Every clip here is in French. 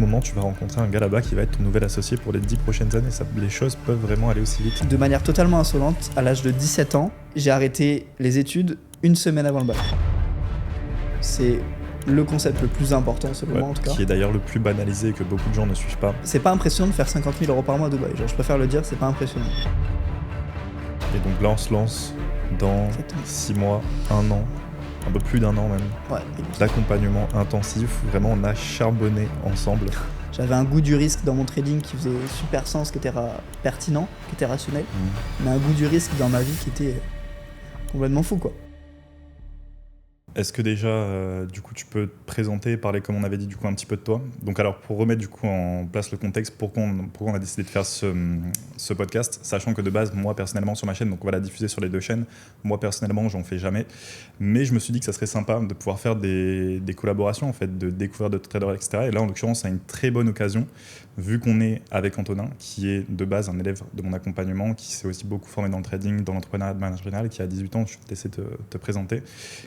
moment, tu vas rencontrer un gars là-bas qui va être ton nouvel associé pour les 10 prochaines années. Les choses peuvent vraiment aller aussi vite. De manière totalement insolente, à l'âge de 17 ans, j'ai arrêté les études une semaine avant le bac. C'est le concept le plus important selon moi en tout cas. Qui est d'ailleurs le plus banalisé et que beaucoup de gens ne suivent pas. C'est pas impressionnant de faire 50 000 € par mois à Dubaï. Genre, je préfère le dire, c'est pas impressionnant. Et donc là, on se lance dans 6 mois, 1 an, un peu plus d'1 an même, d'accompagnement intensif. Vraiment, on a charbonné ensemble. J'avais un goût du risque dans mon trading qui faisait super sens, qui était pertinent, qui était rationnel, mais un goût du risque dans ma vie qui était complètement fou, quoi. Est-ce que déjà, du coup, tu peux te présenter, parler comme on avait dit du coup un petit peu de toi. Donc alors, pour remettre du coup en place le contexte, pourquoi on a décidé de faire ce podcast, sachant que de base, moi personnellement sur ma chaîne, donc on va la diffuser sur les 2 chaînes, moi personnellement, j'en fais jamais, mais je me suis dit que ça serait sympa de pouvoir faire des collaborations, en fait, de découvrir d'autres traders, etc. Et là, en l'occurrence, c'est une très bonne occasion, vu qu'on est avec Antonin, qui est de base un élève de mon accompagnement, qui s'est aussi beaucoup formé dans le trading, dans l'entrepreneuriat de manière générale, qui a 18 ans, je vais te laisser te présenter,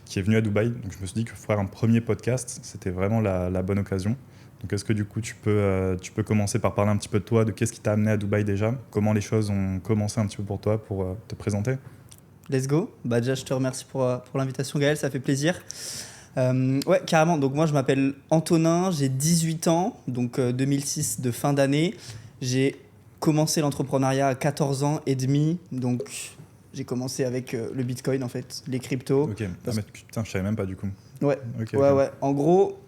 qui est venu à Dubaï. Donc je me suis dit que faire un premier podcast, c'était vraiment la bonne occasion. Donc est-ce que du coup tu peux commencer par parler un petit peu de toi, de qu'est-ce qui t'a amené à Dubaï déjà, comment les choses ont commencé un petit peu pour toi, pour te présenter. Let's go. Déjà je te remercie pour l'invitation Gaël, ça fait plaisir. Ouais, carrément. Donc moi je m'appelle Antonin, j'ai 18 ans, donc 2006 de fin d'année. J'ai commencé l'entrepreneuriat à 14 ans et demi, donc j'ai commencé avec le Bitcoin en fait, les cryptos. Ok, putain, je savais même pas du coup. Ouais, okay. Ouais. En gros,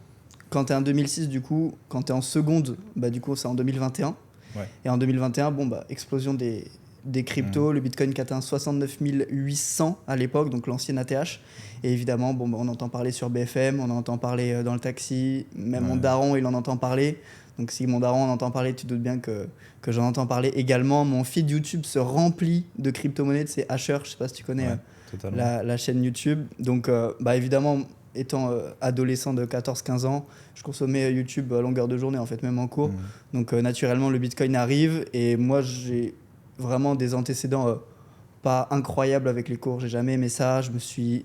quand t'es en 2006 du coup, quand t'es en seconde, du coup c'est en 2021. Ouais. Et en 2021, explosion des cryptos, le Bitcoin qui atteint 69 800 à l'époque, donc l'ancienne ATH. Et évidemment, on entend parler sur BFM, on entend parler dans le taxi, même mon daron, il en entend parler. Donc si mon daron en entend parler, tu doutes bien que j'en entends parler également. Mon feed YouTube se remplit de crypto-monnaies, c'est Asher, je sais pas si tu connais la chaîne YouTube. Donc évidemment, étant adolescent de 14-15 ans, je consommais YouTube à longueur de journée, en fait, même en cours. Donc naturellement, le Bitcoin arrive et moi, j'ai vraiment des antécédents pas incroyables avec les cours. J'ai jamais aimé ça, je me suis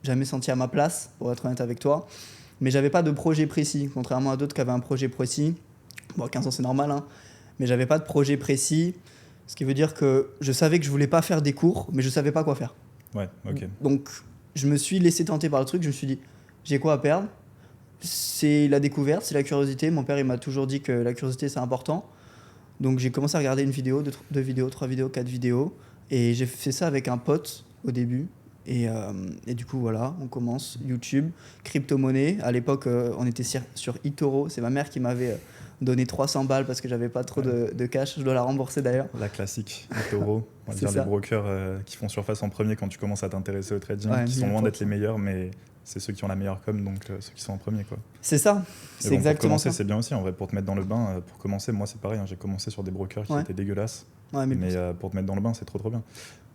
jamais senti à ma place, pour être honnête avec toi. Mais j'avais pas de projet précis, contrairement à d'autres qui avaient un projet précis. 15 ans, c'est normal, hein. Mais j'avais pas de projet précis, ce qui veut dire que je savais que je voulais pas faire des cours, mais je savais pas quoi faire. Ouais, ok. Donc, je me suis laissé tenter par le truc, je me suis dit, j'ai quoi à perdre ? C'est la découverte, c'est la curiosité. Mon père, il m'a toujours dit que la curiosité, c'est important. Donc, j'ai commencé à regarder une vidéo, 2 vidéos, 3 vidéos, 4 vidéos. Et j'ai fait ça avec un pote au début. Et du coup, voilà, on commence. YouTube, crypto-monnaie. À l'époque, on était sur eToro. C'est ma mère qui m'avait donné 300 balles parce que j'avais pas trop de cash. Je dois la rembourser d'ailleurs. La classique, eToro. On va dire les brokers qui font surface en premier quand tu commences à t'intéresser au trading, qui sont loin d'être les meilleurs, mais c'est ceux qui ont la meilleure com, donc ceux qui sont en premier, quoi. C'est ça, c'est exactement pour commencer, ça. C'est bien aussi, en vrai, pour te mettre dans le bain. Pour commencer, moi, c'est pareil, j'ai commencé sur des brokers qui étaient dégueulasses. Ouais, mais pour te mettre dans le bain, c'est trop bien.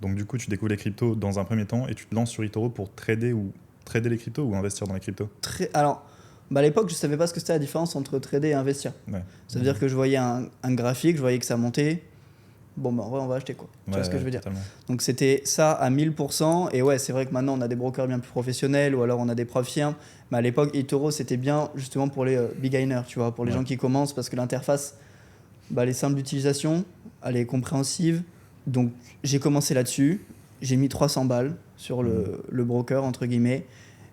Donc du coup, tu découvres les cryptos dans un premier temps et tu te lances sur eToro pour trader les cryptos ou investir dans les cryptos. Alors, à l'époque, je savais pas ce que c'était la différence entre trader et investir. Ouais. Ça veut dire que je voyais un graphique, je voyais que ça montait. En vrai, on va acheter, quoi. Tu vois ce que je veux dire. Donc c'était ça à 1000%. Et ouais, c'est vrai que maintenant, on a des brokers bien plus professionnels ou alors on a des profs firmes. Mais à l'époque, eToro, c'était bien justement pour les beginners, tu vois, pour les gens qui commencent, parce que l'interface, elle est simple d'utilisation, elle est compréhensive. Donc j'ai commencé là-dessus, j'ai mis 300 balles sur le broker, entre guillemets.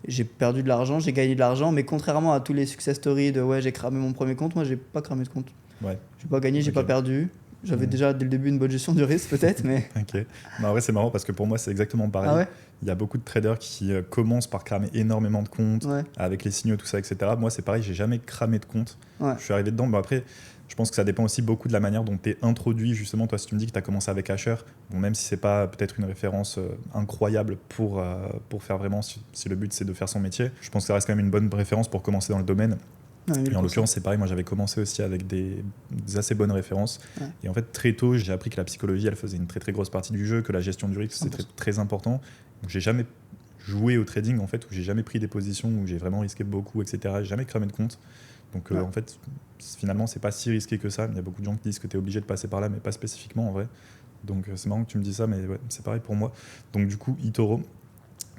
J'ai perdu de l'argent, j'ai gagné de l'argent, mais contrairement à tous les success stories de j'ai cramé mon premier compte, moi j'ai pas cramé de compte. Ouais. J'ai pas gagné, j'ai pas perdu. J'avais déjà dès le début une bonne gestion du risque peut-être, mais... Ok. En vrai c'est marrant parce que pour moi c'est exactement pareil. Ah ouais. Il y a beaucoup de traders qui commencent par cramer énormément de comptes, avec les signaux, tout ça, etc. Moi c'est pareil, j'ai jamais cramé de compte. Je suis arrivé dedans, après... Je pense que ça dépend aussi beaucoup de la manière dont tu es introduit, justement. Toi, si tu me dis que tu as commencé avec Asher, même si c'est pas peut-être une référence incroyable pour faire vraiment, si le but c'est de faire son métier, je pense que ça reste quand même une bonne référence pour commencer dans le domaine. Et en l'occurrence, c'est pareil, moi j'avais commencé aussi avec des assez bonnes références. Ouais. Et en fait, très tôt, j'ai appris que la psychologie, elle faisait une très très grosse partie du jeu, que la gestion du risque, c'est très, très important. Donc, j'ai jamais joué au trading, en fait, où j'ai jamais pris des positions, où j'ai vraiment risqué beaucoup, etc. J'ai jamais cramé de compte. Donc en fait, finalement, c'est pas si risqué que ça. Il y a beaucoup de gens qui disent que tu es obligé de passer par là, mais pas spécifiquement en vrai. Donc c'est marrant que tu me dis ça, mais ouais, c'est pareil pour moi. Donc du coup, eToro,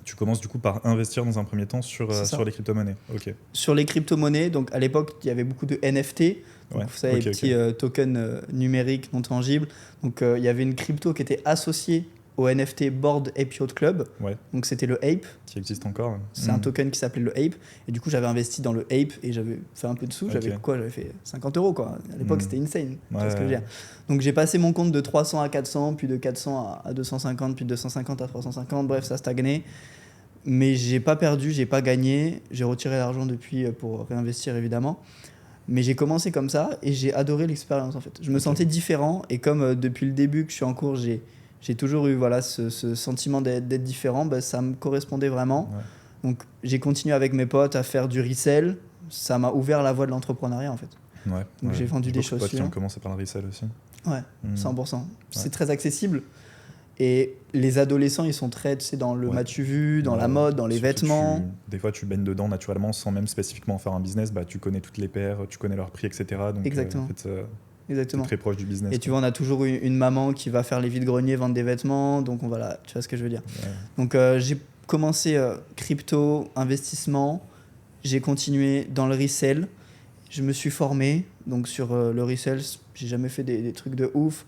Tu commences du coup par investir dans un premier temps sur les crypto-monnaies. Okay. Sur les crypto-monnaies, donc à l'époque, il y avait beaucoup de NFT. Donc, vous savez, les petits tokens numériques non tangibles. Donc il y avait une crypto qui était associée au NFT Bored Ape Yacht Club. Ouais. Donc c'était le Ape. Qui existe encore. C'est un token qui s'appelait le Ape. Et du coup, j'avais investi dans le Ape et j'avais fait un peu de sous. J'avais fait 50 €. Quoi. À l'époque, c'était insane. Tu vois ce que je veux dire. Donc j'ai passé mon compte de 300 à 400, puis de 400 à 250, puis de 250 à 350. Bref, ça stagnait. Mais j'ai pas perdu, j'ai pas gagné. J'ai retiré l'argent depuis pour réinvestir évidemment. Mais j'ai commencé comme ça et j'ai adoré l'expérience en fait. Je me sentais différent et comme depuis le début que je suis en cours, j'ai toujours eu ce sentiment d'être différent, ça me correspondait vraiment. Ouais. Donc j'ai continué avec mes potes à faire du resell. Ça m'a ouvert la voie de l'entrepreneuriat en fait. Ouais, donc j'ai vendu des chaussures. Qui ont commencé par le resell aussi. Ouais, 100%. C'est très accessible. Et les adolescents, ils sont très dans le m'as-tu vu, dans la mode, dans les vêtements. Des fois, tu baignes dedans naturellement sans même spécifiquement faire un business. Tu connais toutes les paires, tu connais leurs prix, etc. Donc, exactement. En fait, exactement. Très proche du business. Et tu vois, on a toujours eu une maman qui va faire les vides-greniers, vendre des vêtements. Donc, on va là, tu vois ce que je veux dire. Ouais. Donc, j'ai commencé crypto, investissement. J'ai continué dans le resell. Je me suis formé. Donc, sur le resell, j'ai jamais fait des trucs de ouf.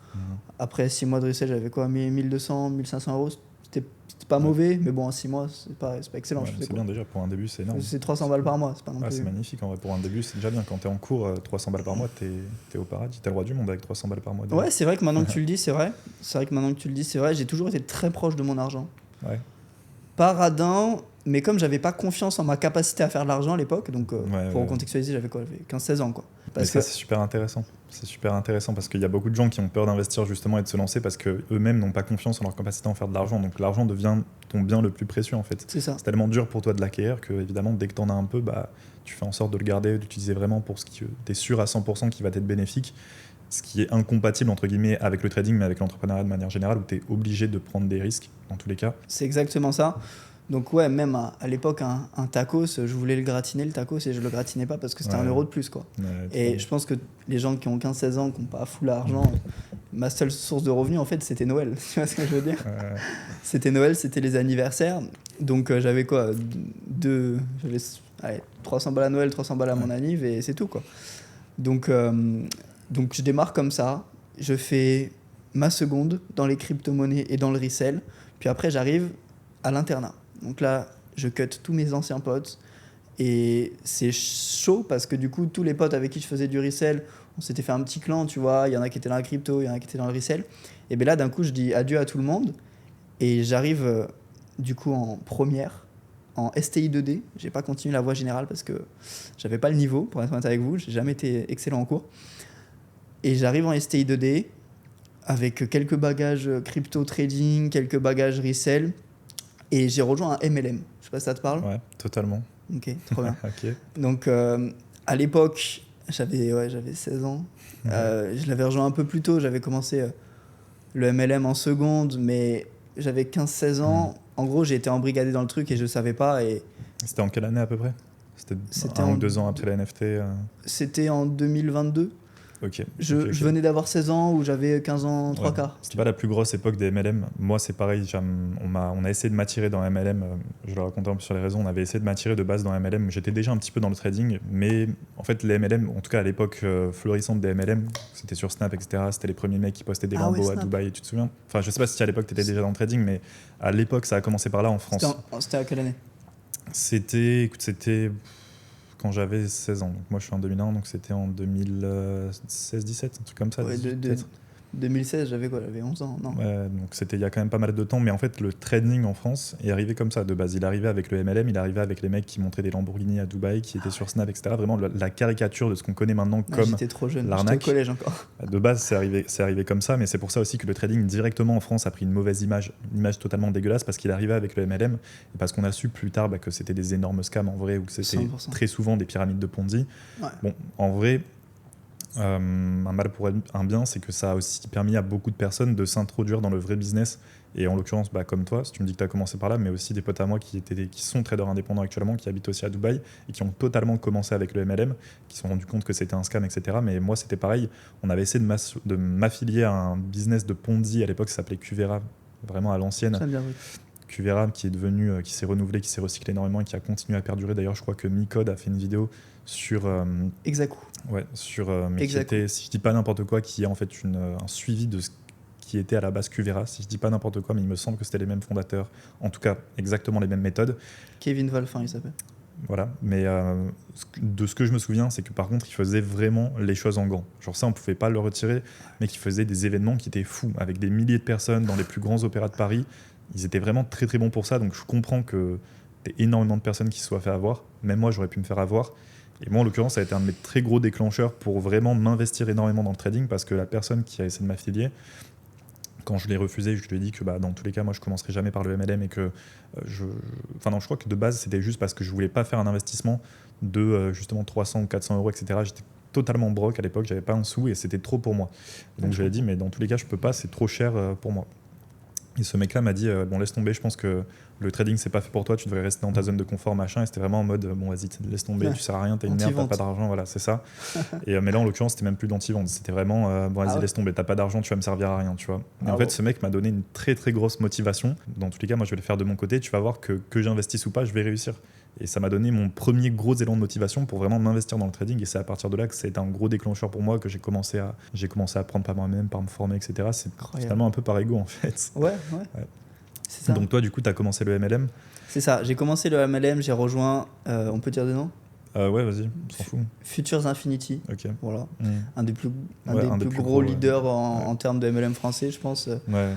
Après 6 mois de resell, j'avais quoi, 1200, 1500 €. C'était pas mauvais, mais bon, en 6 mois, c'est pas excellent. C'est bien déjà, pour un début, c'est énorme. C'est 300 balles par mois, c'est pas non plus. C'est magnifique, en vrai. Pour un début, c'est déjà bien. Quand t'es en cours, 300 balles par mois, t'es au paradis. T'es le roi du monde avec 300 balles par mois. Ouais, c'est vrai que maintenant que tu le dis, c'est vrai. J'ai toujours été très proche de mon argent. Ouais. Pas radin, mais comme j'avais pas confiance en ma capacité à faire de l'argent à l'époque, donc pour contextualiser, j'avais 15-16 ans. Quoi. Mais ça, c'est super intéressant. C'est super intéressant parce qu'il y a beaucoup de gens qui ont peur d'investir justement et de se lancer parce qu'eux-mêmes n'ont pas confiance en leur capacité à en faire de l'argent. Donc l'argent devient ton bien le plus précieux en fait. C'est ça. C'est tellement dur pour toi de l'acquérir que évidemment dès que tu en as un peu, tu fais en sorte de le garder, d'utiliser vraiment pour ce qui t'es sûr à 100% qui va t'être bénéfique. Ce qui est incompatible entre guillemets avec le trading mais avec l'entrepreneuriat de manière générale où tu es obligé de prendre des risques dans tous les cas. C'est exactement ça. Donc ouais, même à l'époque, un tacos, je voulais le gratiner le tacos et je le gratinais pas parce que c'était 1 € de plus. Quoi. Et je pense que les gens qui ont 15-16 ans, qui n'ont pas full l'argent, ma seule source de revenus en fait c'était Noël. Tu vois ce que je veux dire ? C'était Noël, c'était les anniversaires. Donc j'avais quoi, j'avais 300 balles à Noël, 300 balles à mon anniv et c'est tout quoi. Donc je démarre comme ça, je fais ma seconde dans les crypto-monnaies et dans le resell, puis après j'arrive à l'internat. Donc là, je cut tous mes anciens potes et c'est chaud parce que du coup, tous les potes avec qui je faisais du resell, on s'était fait un petit clan, tu vois. Il y en a qui étaient dans la crypto, il y en a qui étaient dans le resell. Et bien là, d'un coup, je dis adieu à tout le monde et j'arrive du coup en première, en STI 2D. J'ai pas continué la voie générale parce que j'avais pas le niveau, pour être honnête avec vous. J'ai jamais été excellent en cours. Et j'arrive en STI 2D avec quelques bagages crypto trading, quelques bagages resell. Et j'ai rejoint un MLM. Je sais pas si ça te parle. Ouais, totalement. Ok, trop bien. Okay. Donc, à l'époque, j'avais 16 ans. Je l'avais rejoint un peu plus tôt. J'avais commencé le MLM en seconde, mais j'avais 15-16 ans. En gros, j'ai été embrigadé dans le truc et je ne savais pas. Et... C'était en quelle année à peu près ? C'était 1 ou 2 ans après la NFT C'était en 2022. Okay. Je venais d'avoir 16 ans ou j'avais 15 ans, 3 quarts. C'était pas la plus grosse époque des MLM. Moi, c'est pareil. On a essayé de m'attirer dans MLM. Je le racontais un peu sur les réseaux. On avait essayé de m'attirer de base dans MLM. J'étais déjà un petit peu dans le trading. Mais en fait, les MLM, en tout cas à l'époque florissante des MLM, c'était sur Snap, etc. C'était les premiers mecs qui postaient des Lambo à Dubaï. Tu te souviens ? Enfin, je sais pas si à l'époque, tu étais déjà dans le trading, mais à l'époque, ça a commencé par là en France. C'était à quelle année ? C'était quand j'avais 16 ans. Donc moi, je suis en 2001, donc c'était en 2016-17, un truc comme ça. Ouais, 2016, j'avais 11 ans, non ? Ouais, donc c'était il y a quand même pas mal de temps. Mais en fait, le trading en France est arrivé comme ça, de base. Il arrivait avec le MLM, il arrivait avec les mecs qui montraient des Lamborghini à Dubaï, qui étaient sur Snap, etc. Vraiment la caricature de ce qu'on connaît maintenant comme j'étais trop jeune, l'arnaque. J'étais au collège encore. De base, c'est arrivé comme ça, mais c'est pour ça aussi que le trading directement en France a pris une mauvaise image, une image totalement dégueulasse, parce qu'il arrivait avec le MLM, et parce qu'on a su plus tard que c'était des énormes scams en vrai, ou que c'était 100%. Très souvent des pyramides de Ponzi. Ouais. Bon, en vrai... un mal pour un bien, c'est que ça a aussi permis à beaucoup de personnes de s'introduire dans le vrai business. Et en l'occurrence, comme toi, si tu me dis que tu as commencé par là, mais aussi des potes à moi qui sont traders indépendants actuellement, qui habitent aussi à Dubaï et qui ont totalement commencé avec le MLM, qui se sont rendus compte que c'était un scam, etc. Mais moi, c'était pareil. On avait essayé de m'affilier à un business de Ponzi à l'époque, ça s'appelait Qvera, vraiment à l'ancienne. Kuvera qui est devenu, qui s'est renouvelé, qui s'est recyclé énormément et qui a continué à perdurer. D'ailleurs, je crois que Micode a fait une vidéo sur Exacu. Ouais, mais qui était, si je dis pas n'importe quoi, qui est en fait un suivi de ce qui était à la base Kuvera. Si je dis pas n'importe quoi, mais il me semble que c'était les mêmes fondateurs, en tout cas exactement les mêmes méthodes. Kevin Wolf, il s'appelle. Voilà, mais de ce que je me souviens, c'est que par contre, il faisait vraiment les choses en gants. Genre ça, on pouvait pas le retirer, mais qu'il faisait des événements qui étaient fous, avec des milliers de personnes dans les plus grands opéras de Paris. Ils étaient vraiment très très bons pour ça, donc je comprends que y ait énormément de personnes qui se soient fait avoir. Même moi, j'aurais pu me faire avoir. Et moi, en l'occurrence, ça a été un de mes très gros déclencheurs pour vraiment m'investir énormément dans le trading, parce que la personne qui a essayé de m'affilier, quand je l'ai refusé, je lui ai dit que dans tous les cas, moi, je commencerai jamais par le MLM et que je crois que de base, c'était juste parce que je voulais pas faire un investissement de justement 300 ou 400 euros, etc. J'étais totalement broke à l'époque, j'avais pas un sou et c'était trop pour moi. Donc, je lui ai dit, mais dans tous les cas, je peux pas, c'est trop cher pour moi. Et ce mec-là m'a dit, bon, laisse tomber, je pense que le trading, c'est pas fait pour toi, tu devrais rester dans ta zone de confort, machin. Et c'était vraiment en mode, bon, vas-y, laisse tomber, tu sers à rien, t'es une merde, t'as pas d'argent, voilà, c'est ça. Mais là, en l'occurrence, c'était même plus d'anti-vente, c'était vraiment, bon, vas-y, laisse tomber, t'as pas d'argent, tu vas me servir à rien, tu vois. Et en fait, ce mec m'a donné une très, très grosse motivation. Dans tous les cas, moi, je vais le faire de mon côté, tu vas voir que j'investisse ou pas, je vais réussir. Et ça m'a donné mon premier gros élan de motivation pour vraiment m'investir dans le trading. Et c'est à partir de là que ça a été un gros déclencheur pour moi, que j'ai commencé à apprendre par moi-même, par me former, etc. C'est finalement un peu par ego, en fait. Ouais. C'est ça. Donc toi, du coup, tu as commencé le MLM. C'est ça, j'ai commencé le MLM, j'ai rejoint, on peut dire des noms Ouais, vas-y, on s'en fout. Futures Infinity, voilà. Un des plus gros leaders en termes de MLM français, je pense. Ouais.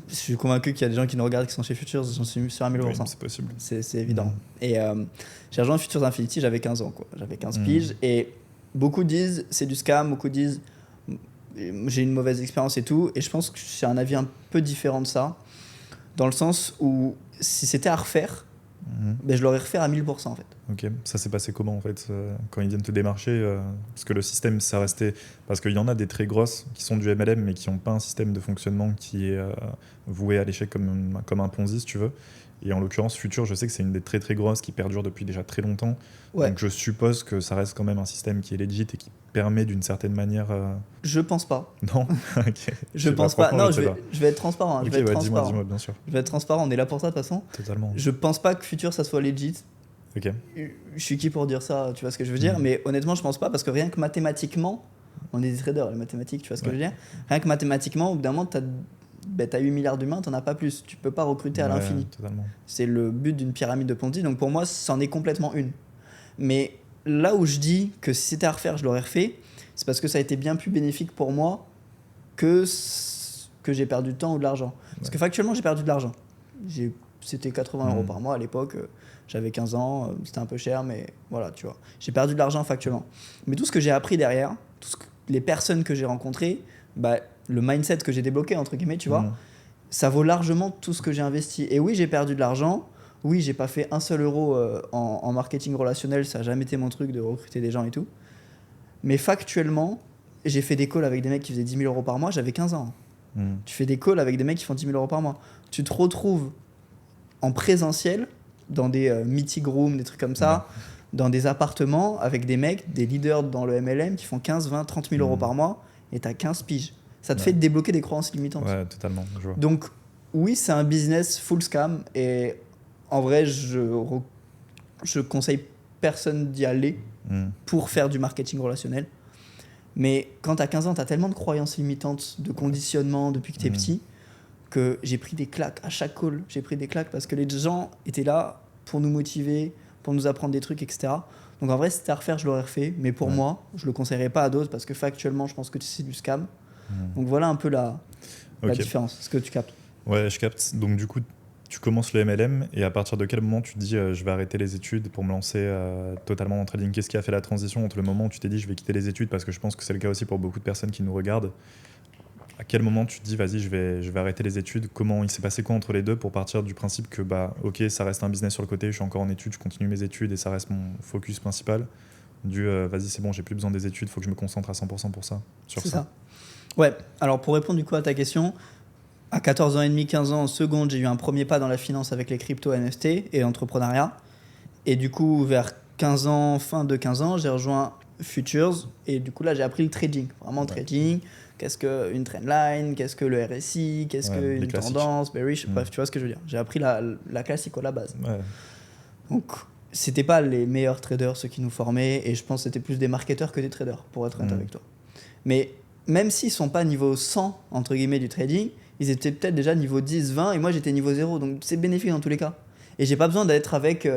Je suis convaincu qu'il y a des gens qui nous regardent qui sont chez Futures, j'en suis sûr à 1000%. Oui, c'est possible. C'est évident. Et j'ai rejoint Futures Infinity, j'avais 15 ans, quoi. J'avais 15 piges, et beaucoup disent c'est du scam, beaucoup disent j'ai une mauvaise expérience et tout, et je pense que j'ai un avis un peu différent de ça, dans le sens où si c'était à refaire, je l'aurais refait à 1000% en fait. Ok, ça s'est passé comment en fait quand ils viennent te démarcher parce que le système, ça restait. Parce qu'il y en a des très grosses qui sont du MLM mais qui n'ont pas un système de fonctionnement qui est voué à l'échec comme un Ponzi si tu veux. Et en l'occurrence, Future, je sais que c'est une des très très grosses qui perdure depuis déjà très longtemps. Ouais. Donc je suppose que ça reste quand même un système qui est legit et qui permet d'une certaine manière. Je pense pas. Non. Okay. Je pense pas. Non, je vais être transparent. Okay, dis-moi, bien sûr. Je vais être transparent. On est là pour ça de toute façon. Totalement. Je pense pas que Future ça soit legit. Ok. Je suis qui pour dire ça, tu vois ce que je veux dire, mais honnêtement, je pense pas, parce que rien que mathématiquement, on est des traders, les mathématiques, tu vois ce que je veux dire. Rien que mathématiquement, au bout d'un moment, t'as 8 milliards d'humains, t'en as pas plus. Tu peux pas recruter à l'infini. Totalement. C'est le but d'une pyramide de Ponzi, donc pour moi, c'en est complètement une. Mais là où je dis que si c'était à refaire, je l'aurais refait, c'est parce que ça a été bien plus bénéfique pour moi que j'ai perdu du temps ou de l'argent. Parce que factuellement, j'ai perdu de l'argent. C'était 80 euros par mois à l'époque. J'avais 15 ans, c'était un peu cher, mais voilà, tu vois. J'ai perdu de l'argent factuellement. Mais tout ce que j'ai appris derrière, les personnes que j'ai rencontrées, le mindset que j'ai débloqué, entre guillemets, tu vois, ça vaut largement tout ce que j'ai investi. Et oui, j'ai perdu de l'argent. Oui, j'ai pas fait un seul euro en marketing relationnel. Ça n'a jamais été mon truc de recruter des gens et tout. Mais factuellement, j'ai fait des calls avec des mecs qui faisaient 10 000 euros par mois. J'avais 15 ans. Tu fais des calls avec des mecs qui font 10 000 euros par mois. Tu te retrouves en présentiel dans des meeting rooms, des trucs comme ça, dans des appartements avec des mecs, des leaders dans le MLM qui font 15, 20, 30 000 euros par mois et tu as 15 piges. Ça te fait débloquer des croyances limitantes. Ouais, totalement. Je vois. Donc, oui, c'est un business full scam et en vrai, je conseille personne d'y aller pour faire du marketing relationnel. Mais quand tu as 15 ans, tu as tellement de croyances limitantes, de conditionnement depuis que tu es petit, que j'ai pris des claques à chaque call. J'ai pris des claques parce que les gens étaient là pour nous motiver, pour nous apprendre des trucs, etc. Donc en vrai, si c'était à refaire, je l'aurais refait. Mais pour moi, je le conseillerais pas à d'autres parce que factuellement, je pense que c'est du scam. Donc voilà un peu la différence. Est-ce que tu captes ? Ouais, je capte. Donc du coup, tu commences le MLM et à partir de quel moment tu te dis je vais arrêter les études pour me lancer totalement dans le trading ? Qu'est-ce qui a fait la transition entre le moment où tu t'es dit je vais quitter les études, parce que je pense que c'est le cas aussi pour beaucoup de personnes qui nous regardent. À quel moment tu te dis vas-y, je vais arrêter les études ? Comment il s'est passé quoi entre les deux pour partir du principe que ok, ça reste un business sur le côté, je suis encore en études, je continue mes études et ça reste mon focus principal, vas-y c'est bon, j'ai plus besoin des études, faut que je me concentre à 100% pour ça, sur ça. Ouais, alors pour répondre du coup à ta question, à 14 ans et demi, 15 ans, en seconde, j'ai eu un premier pas dans la finance avec les cryptos, NFT et l'entrepreneuriat. Et du coup, vers 15 ans, fin de 15 ans, j'ai rejoint Futures. Et du coup, là, j'ai appris le trading. Vraiment le trading. Qu'est-ce qu'une trendline, qu'est-ce que le RSI, qu'est-ce qu'une tendance, bearish. Bref, tu vois ce que je veux dire. J'ai appris la classique à la base. Ouais. Donc, c'était pas les meilleurs traders, ceux qui nous formaient. Et je pense que c'était plus des marketeurs que des traders, pour être honnête avec toi. Mais même s'ils sont pas niveau 100, entre guillemets, du trading, ils étaient peut-être déjà niveau 10, 20. Et moi, j'étais niveau 0. Donc, c'est bénéfique dans tous les cas. Et j'ai pas besoin d'être avec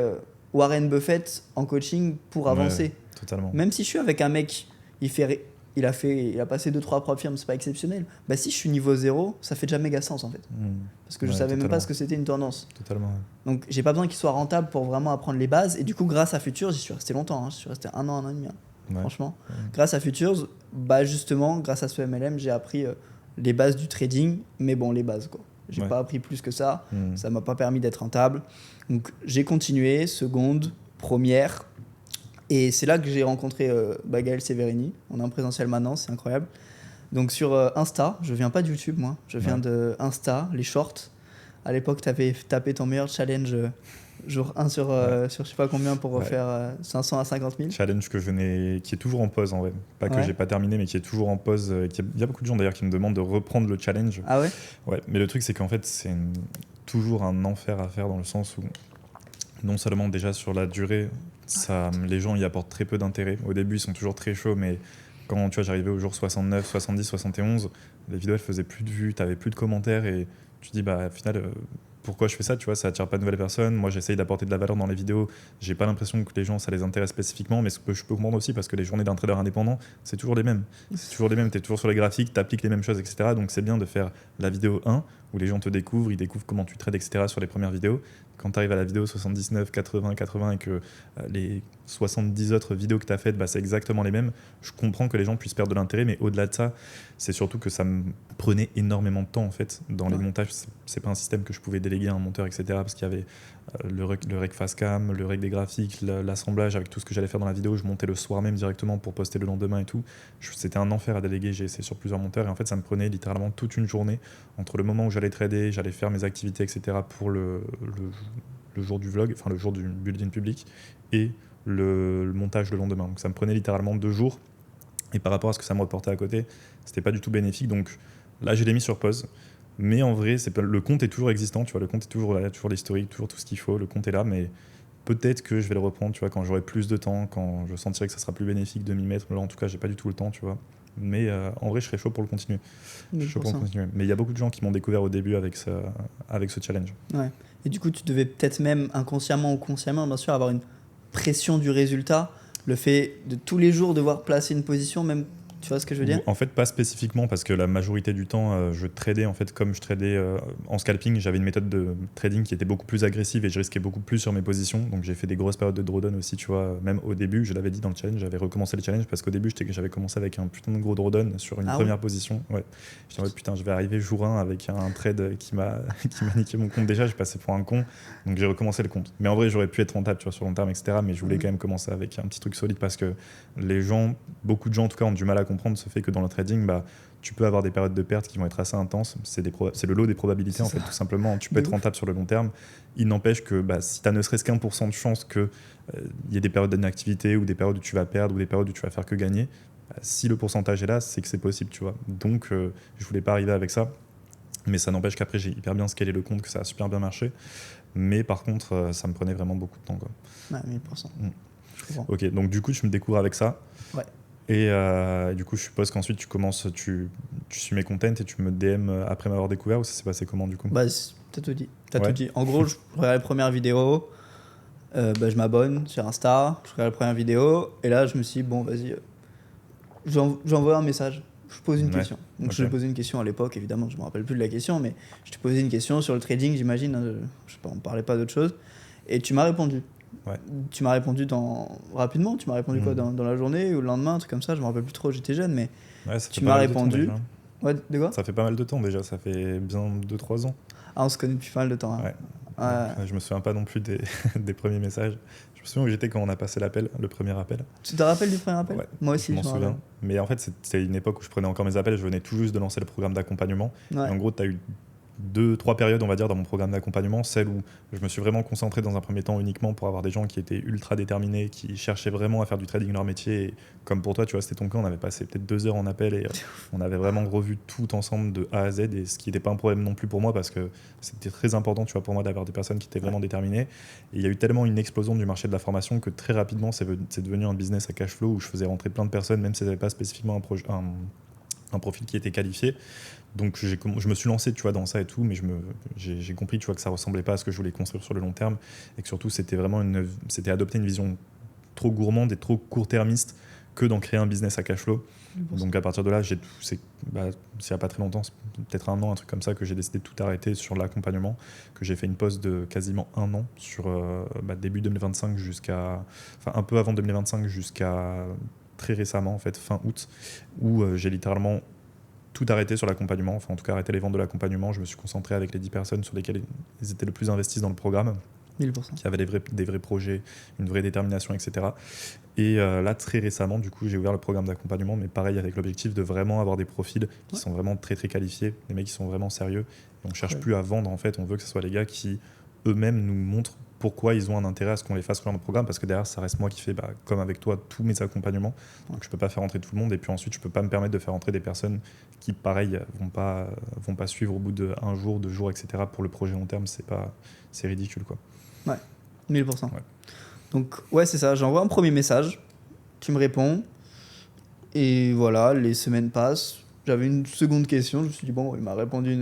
Warren Buffett en coaching pour avancer. Ouais, totalement. Même si je suis avec un mec, il a passé 2-3 propres firmes, c'est pas exceptionnel. Bah si je suis niveau 0, ça fait déjà méga sens en fait. Parce que je savais même pas ce que c'était une tendance. Totalement. Donc j'ai pas besoin qu'il soit rentable pour vraiment apprendre les bases. Et du coup, grâce à Futures, j'y suis resté longtemps. J'y suis resté 1 an, 1 an et demi. Franchement. Grâce à Futures, bah justement, grâce à ce MLM, j'ai appris les bases du trading. Mais bon, les bases quoi. J'ai pas appris plus que ça. Ça m'a pas permis d'être rentable. Donc j'ai continué, seconde, première. Et c'est là que j'ai rencontré Gaël Severini. On est en présentiel maintenant, c'est incroyable. Donc sur Insta, je viens pas de YouTube moi, je viens de Insta, les shorts. À l'époque, tu avais tapé ton meilleur challenge jour 1 sur je sais pas combien pour refaire 500 à 50 000. Challenge qui est toujours en pause en vrai. Pas que j'ai pas terminé, mais qui est toujours en pause. Il y a beaucoup de gens d'ailleurs qui me demandent de reprendre le challenge. Ah ouais ? Ouais, mais le truc c'est qu'en fait, c'est toujours un enfer à faire dans le sens où non seulement déjà sur la durée, les gens y apportent très peu d'intérêt. Au début, ils sont toujours très chauds, mais quand tu vois, j'arrivais au jour 69, 70, 71, les vidéos elles faisaient plus de vues, t'avais plus de commentaires et tu te dis au final pourquoi je fais ça, tu vois, ça attire pas de nouvelles personnes. Moi, j'essaye d'apporter de la valeur dans les vidéos. J'ai pas l'impression que les gens ça les intéresse spécifiquement, mais ce que je peux comprendre aussi parce que les journées d'un trader indépendant, c'est toujours les mêmes. C'est toujours les mêmes. T'es toujours sur les graphiques, t'appliques les mêmes choses, etc. Donc c'est bien de faire la vidéo 1 où les gens te découvrent, ils découvrent comment tu trades, etc. sur les premières vidéos. Quand tu arrives à la vidéo 79, 80, 80 et que les 70 autres vidéos que tu as faites, c'est exactement les mêmes, je comprends que les gens puissent perdre de l'intérêt, mais au-delà de ça, c'est surtout que ça me prenait énormément de temps en fait. Dans les montages, c'est pas un système que je pouvais déléguer à un monteur, etc. Parce qu'il y avait le rec face cam, le rec des graphiques, l'assemblage avec tout ce que j'allais faire dans la vidéo. Je montais le soir même directement pour poster le lendemain et tout. C'était un enfer à déléguer, j'ai essayé sur plusieurs monteurs et en fait ça me prenait littéralement toute une journée entre le moment où j'allais trader, j'allais faire mes activités, etc. pour le jour du vlog, enfin le jour du bulletin public et le montage le lendemain. Donc ça me prenait littéralement 2 jours et par rapport à ce que ça me reportait à côté, c'était pas du tout bénéfique. Donc là je l'ai mis sur pause. Mais en vrai, le compte est toujours existant, tu vois, le compte est toujours là, toujours l'historique, toujours tout ce qu'il faut, le compte est là, mais peut-être que je vais le reprendre, tu vois, quand j'aurai plus de temps, quand je sentirai que ça sera plus bénéfique de m'y mettre. Là, en tout cas, j'ai pas du tout le temps, tu vois. Mais en vrai, je serais chaud pour le continuer. Mais il y a beaucoup de gens qui m'ont découvert au début avec ce challenge. Ouais. Et du coup, tu devais peut-être même inconsciemment ou consciemment, bien sûr, avoir une pression du résultat, le fait de tous les jours devoir placer une position, même. Tu vois ce que je veux dire ? En fait, pas spécifiquement, parce que la majorité du temps, je tradais, en fait, comme je tradais en scalping, j'avais une méthode de trading qui était beaucoup plus agressive et je risquais beaucoup plus sur mes positions. Donc j'ai fait des grosses périodes de drawdown aussi, tu vois. Même au début, je l'avais dit dans le challenge, j'avais recommencé le challenge parce qu'au début, j'avais commencé avec un putain de gros drawdown sur une première position. Ouais. J'étais en mode putain, je vais arriver jour 1 avec un trade qui m'a niqué mon compte déjà, j'ai passé pour un con. Donc j'ai recommencé le compte. Mais en vrai, j'aurais pu être rentable, tu vois, sur long terme, etc. Mais je voulais quand même commencer avec un petit truc solide parce que beaucoup de gens en tout cas ont du mal à comprendre ce fait que dans le trading, tu peux avoir des périodes de perte qui vont être assez intenses. C'est le lot des probabilités, en fait, tout simplement. Tu peux être rentable sur le long terme. Il n'empêche que si tu as ne serait-ce qu'1% de chance qu'il y ait des périodes d'inactivité ou des périodes où tu vas perdre ou des périodes où tu vas faire que gagner, si le pourcentage est là, c'est que c'est possible, tu vois. Donc, je voulais pas arriver avec ça. Mais ça n'empêche qu'après, j'ai hyper bien scalé le compte, que ça a super bien marché. Mais par contre, ça me prenait vraiment beaucoup de temps, quoi. Ouais, 1000%. Ok, donc du coup, tu me découvres avec ça. Ouais. Et du coup, je suppose qu'ensuite, tu suis mes contents et tu me DM après m'avoir découvert, ou ça s'est passé comment du coup ? T'as tout dit. Tout dit. En gros, je regarde les premières vidéos, je m'abonne sur Insta, je regarde les premières vidéos, et là, je me suis dit, bon, vas-y, j'envoie un message, je pose une question. Donc, je lui ai posé une question à l'époque, évidemment, je ne me rappelle plus de la question, mais je t'ai posé une question sur le trading, j'imagine, je sais pas, on ne parlait pas d'autre chose, et tu m'as répondu. Ouais. Tu m'as répondu rapidement, tu m'as répondu quoi dans la journée ou le lendemain, un truc comme ça, je me rappelle plus trop, j'étais jeune, mais tu m'as répondu. Ouais, de quoi ? Ça fait pas mal de temps déjà, ça fait bien 2-3 ans. Ah, on se connaît depuis pas mal de temps. Hein. Ouais. Je me souviens pas non plus des premiers messages. Je me souviens où j'étais quand on a passé le premier appel. Tu te rappelles du premier appel ? Ouais, moi aussi, je m'en souviens. Mais en fait, c'était une époque où je prenais encore mes appels, je venais tout juste de lancer le programme d'accompagnement. Ouais. Et en gros, tu as eu 2-3 périodes, on va dire, dans mon programme d'accompagnement. Celle où je me suis vraiment concentré dans un premier temps uniquement pour avoir des gens qui étaient ultra déterminés, qui cherchaient vraiment à faire du trading leur métier. Et comme pour toi, tu vois, c'était ton cas, on avait passé peut-être 2 heures en appel et on avait vraiment revu tout ensemble de A à Z, et ce qui n'était pas un problème non plus pour moi parce que c'était très important, tu vois, pour moi d'avoir des personnes qui étaient vraiment déterminées. Et il y a eu tellement une explosion du marché de la formation que très rapidement, c'est devenu un business à cash flow où je faisais rentrer plein de personnes, même si elles n'avaient pas spécifiquement un profil qui était qualifié. Donc je me suis lancé, tu vois, dans ça et tout, mais j'ai compris, tu vois, que ça ressemblait pas à ce que je voulais construire sur le long terme, et que surtout c'était adopter une vision trop gourmande et trop court-termiste que d'en créer un business à cash flow. Donc à partir de là, il n'y a pas très longtemps, peut-être 1 an, un truc comme ça, que j'ai décidé de tout arrêter sur l'accompagnement, que j'ai fait une pause de quasiment 1 an sur début 2025 un peu avant 2025 jusqu'à très récemment, en fait, fin août, où j'ai littéralement tout arrêté sur l'accompagnement, enfin en tout cas arrêté les ventes de l'accompagnement. Je me suis concentré avec les 10 personnes sur lesquelles ils étaient le plus investis dans le programme, 1000%. qui avaient des vrais projets, une vraie détermination, etc. Et là, très récemment, du coup, j'ai ouvert le programme d'accompagnement, mais pareil, avec l'objectif de vraiment avoir des profils qui sont vraiment très très qualifiés, des mecs qui sont vraiment sérieux. Et on ne cherche plus à vendre, en fait, on veut que ce soit les gars qui eux-mêmes nous montrent pourquoi ils ont un intérêt à ce qu'on les fasse rejoindre le programme, parce que derrière ça reste moi qui fais, comme avec toi, tous mes accompagnements, donc je peux pas faire rentrer tout le monde, et puis ensuite je peux pas me permettre de faire rentrer des personnes qui pareil vont pas suivre au bout d'1 jour, 2 jours, etc. pour le projet long terme. C'est ridicule, quoi. Ouais, 1000%. Donc ouais, c'est ça, j'envoie un premier message, tu me réponds, et voilà, les semaines passent, j'avais une seconde question, je me suis dit bon, il m'a répondu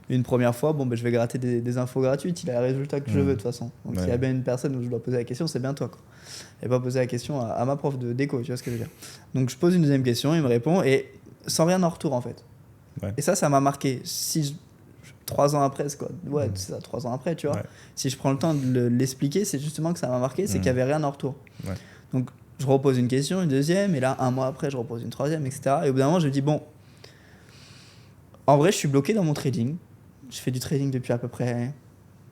une première fois, je vais gratter des infos gratuites, il a les résultats que je veux de toute façon. Donc s'il y a bien une personne où je dois poser la question, c'est bien toi, quoi. Et pas poser la question à ma prof de déco, tu vois ce que je veux dire. Donc je pose une deuxième question, il me répond, et sans rien en retour, en fait. Et ça m'a marqué. 3 ans après, c'est quoi ? Ouais, c'est ça, 3 ans après, tu vois. Si je prends le temps de l'expliquer, c'est justement que ça m'a marqué, c'est qu'il n'y avait rien en retour. Donc je repose une question, une deuxième, et là, 1 mois après, je repose une troisième, etc. Et au bout d'un moment, je me dis, bon, en vrai, je suis bloqué dans mon trading. Je fais du trading depuis à peu près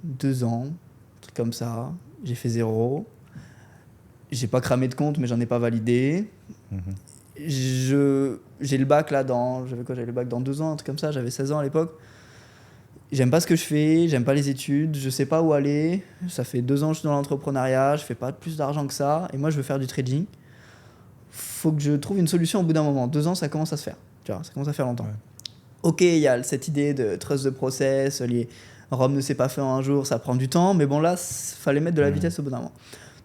2 ans, un truc comme ça. J'ai fait 0. J'ai pas cramé de compte, mais j'en ai pas validé. J'ai le bac là j'avais le bac dans 2 ans, un truc comme ça. J'avais 16 ans à l'époque. J'aime pas ce que je fais, j'aime pas les études, je sais pas où aller. Ça fait 2 ans que je suis dans l'entrepreneuriat, je fais pas plus d'argent que ça. Et moi, je veux faire du trading. Faut que je trouve une solution au bout d'un moment. 2 ans, ça commence à se faire. Tu vois, ça commence à faire longtemps. Ok, il y a cette idée de trust the process, Rome ne s'est pas fait en un jour, ça prend du temps, mais bon là, fallait mettre de la vitesse au bout d'un moment.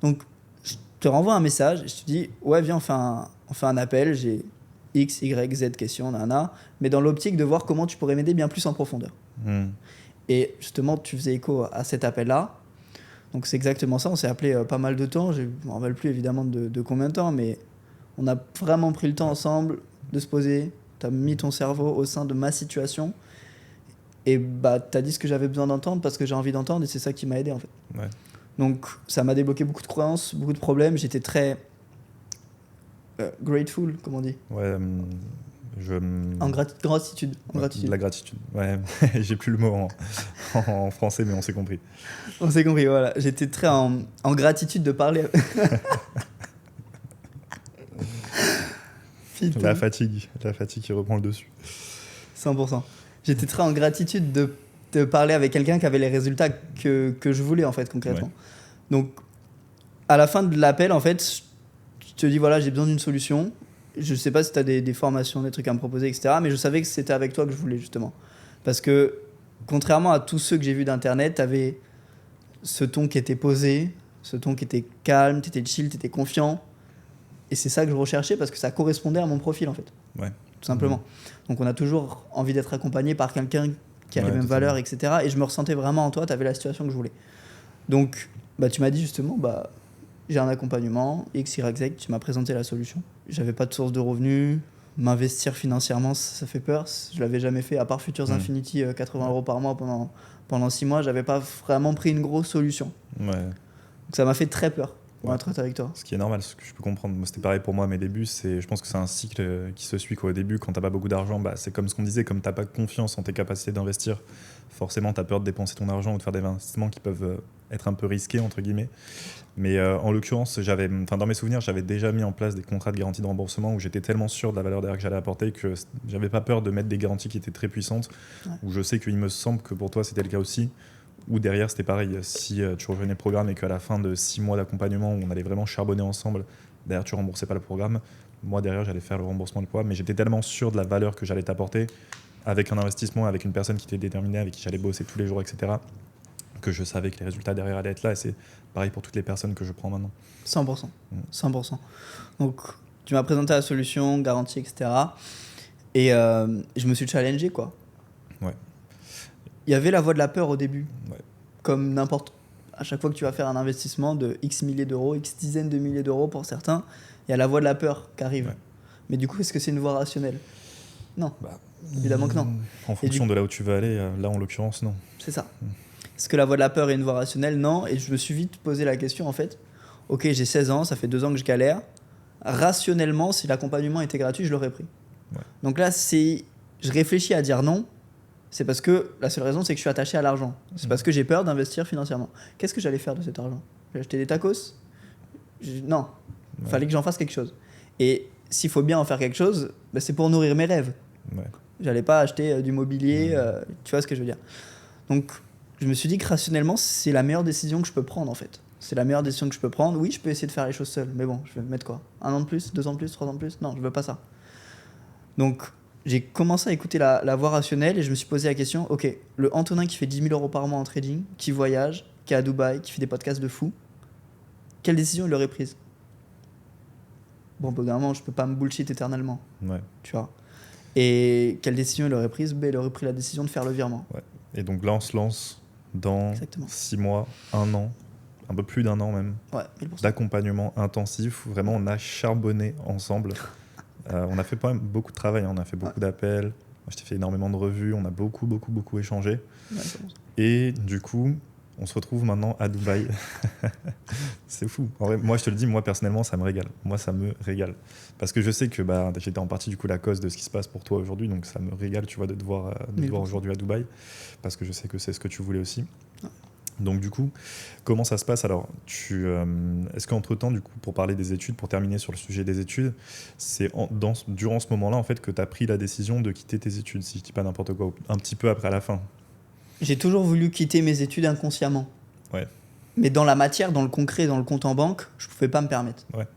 Donc, je te renvoie un message, et je te dis, ouais, viens, on fait un appel, j'ai X, Y, Z questions, nana, mais dans l'optique de voir comment tu pourrais m'aider bien plus en profondeur. Et justement, tu faisais écho à cet appel-là, donc c'est exactement ça, on s'est appelé pas mal de temps, je ne me rappelle plus évidemment de combien de temps, mais on a vraiment pris le temps ensemble de se poser. Tu as mis ton cerveau au sein de ma situation et tu as dit ce que j'avais besoin d'entendre parce que j'ai envie d'entendre, et c'est ça qui m'a aidé, en fait. Donc ça m'a débloqué beaucoup de croyances, beaucoup de problèmes. J'étais très grateful, comme on dit. Gratitude. De la gratitude. Ouais, j'ai plus le mot en français, mais on s'est compris. On s'est compris, voilà. J'étais très en gratitude de parler. La fatigue qui reprend le dessus. 100%. J'étais très en gratitude de parler avec quelqu'un qui avait les résultats que je voulais, en fait, concrètement. Donc, à la fin de l'appel, en fait, je te dis, voilà, j'ai besoin d'une solution. Je sais pas si tu as des formations, des trucs à me proposer, etc. Mais je savais que c'était avec toi que je voulais, justement. Parce que, contrairement à tous ceux que j'ai vus d'Internet, tu avais ce ton qui était posé, ce ton qui était calme, tu étais chill, tu étais confiant. Et c'est ça que je recherchais parce que ça correspondait à mon profil, en fait. Tout simplement. Donc on a toujours envie d'être accompagné par quelqu'un qui a les mêmes valeurs, etc. Et je me ressentais vraiment en toi, tu avais la situation que je voulais. Donc tu m'as dit justement, j'ai un accompagnement, X, Y, Z, tu m'as présenté la solution. J'avais pas de source de revenus, m'investir financièrement, ça fait peur. Je l'avais jamais fait, à part Futures Infinity, 80 € par mois pendant 6 mois, j'avais pas vraiment pris une grosse solution. Donc ça m'a fait très peur. pour être honnête avec toi. Ce qui est normal, ce que je peux comprendre. Moi, c'était pareil pour moi à mes débuts. Je pense que c'est un cycle qui se suit. Au début, quand tu n'as pas beaucoup d'argent, c'est comme ce qu'on disait, comme tu n'as pas confiance en tes capacités d'investir, forcément, tu as peur de dépenser ton argent ou de faire des investissements qui peuvent être un peu risqués, entre guillemets. Mais en l'occurrence, dans mes souvenirs, j'avais déjà mis en place des contrats de garantie de remboursement où j'étais tellement sûr de la valeur derrière que j'allais apporter que j'avais pas peur de mettre des garanties qui étaient très puissantes. Où je sais qu'il me semble que pour toi, c'était le cas aussi. Ou derrière, c'était pareil. Si tu rejoignais le programme et qu'à la fin de 6 mois d'accompagnement, où on allait vraiment charbonner ensemble, derrière, tu remboursais pas le programme. Moi, derrière, j'allais faire le remboursement de poids. Mais j'étais tellement sûr de la valeur que j'allais t'apporter avec un investissement, avec une personne qui était déterminée, avec qui j'allais bosser tous les jours, etc., que je savais que les résultats derrière allaient être là. Et c'est pareil pour toutes les personnes que je prends maintenant. 100%. 100%. Donc, tu m'as présenté la solution, garantie, etc. Et je me suis challengé, quoi. Ouais. Il y avait la voie de la peur au début. Ouais. Comme n'importe... À chaque fois que tu vas faire un investissement de X milliers d'euros, X dizaines de milliers d'euros pour certains, il y a la voie de la peur qui arrive. Ouais. Mais du coup, est-ce que c'est une voie rationnelle ? Non. Évidemment que non. En fonction de là où tu veux aller, là, en l'occurrence, non. C'est ça. Est-ce que la voie de la peur est une voie rationnelle ? Non. Et je me suis vite posé la question, en fait. Ok, j'ai 16 ans, ça fait 2 ans que je galère. Rationnellement, si l'accompagnement était gratuit, je l'aurais pris. Ouais. Donc là, si je réfléchis à dire non, c'est parce que la seule raison, c'est que je suis attaché à l'argent. C'est parce que j'ai peur d'investir financièrement. Qu'est-ce que j'allais faire de cet argent ? J'ai acheté des tacos ? Non. Il fallait que j'en fasse quelque chose. Et s'il faut bien en faire quelque chose, c'est pour nourrir mes rêves. Ouais. J'allais pas acheter du mobilier, tu vois ce que je veux dire. Donc, je me suis dit que rationnellement, c'est la meilleure décision que je peux prendre, en fait. C'est la meilleure décision que je peux prendre. Oui, je peux essayer de faire les choses seul, mais bon, je vais me mettre quoi ? 1 an de plus, 2 ans de plus, 3 ans de plus ? Non, je veux pas ça. Donc, j'ai commencé à écouter la voie rationnelle et je me suis posé la question, ok, le Antonin qui fait 10 000 € par mois en trading, qui voyage, qui est à Dubaï, qui fait des podcasts de fou, quelle décision il aurait prise ? Bon, au bout d'un moment, je peux pas me bullshit éternellement. Ouais. Tu vois ? Et quelle décision il aurait prise ? Il aurait pris la décision de faire le virement. Ouais. Et donc là, on se lance dans Exactement. 6 mois, 1 an, un peu plus d'1 an même, d'accompagnement intensif. Vraiment, on a charbonné ensemble. On a fait quand même beaucoup de travail, on a fait beaucoup d'appels. Moi, je t'ai fait énormément de revues, on a beaucoup échangé. Ouais, et du coup, on se retrouve maintenant à Dubaï. C'est fou. En vrai, moi, je te le dis, moi, personnellement, ça me régale. Moi, ça me régale. Parce que je sais que j'étais en partie, du coup, la cause de ce qui se passe pour toi aujourd'hui. Donc, ça me régale, tu vois, de te voir aujourd'hui à Dubaï. Parce que je sais que c'est ce que tu voulais aussi. Ouais. Donc, du coup, comment ça se passe ? Alors, est-ce qu'entre-temps, du coup, pour parler des études, pour terminer sur le sujet des études, c'est durant ce moment-là, en fait, que tu as pris la décision de quitter tes études, si je dis pas n'importe quoi, un petit peu après à la fin ? J'ai toujours voulu quitter mes études inconsciemment. Ouais. Mais dans la matière, dans le concret, dans le compte en banque, je pouvais pas me permettre. Ouais.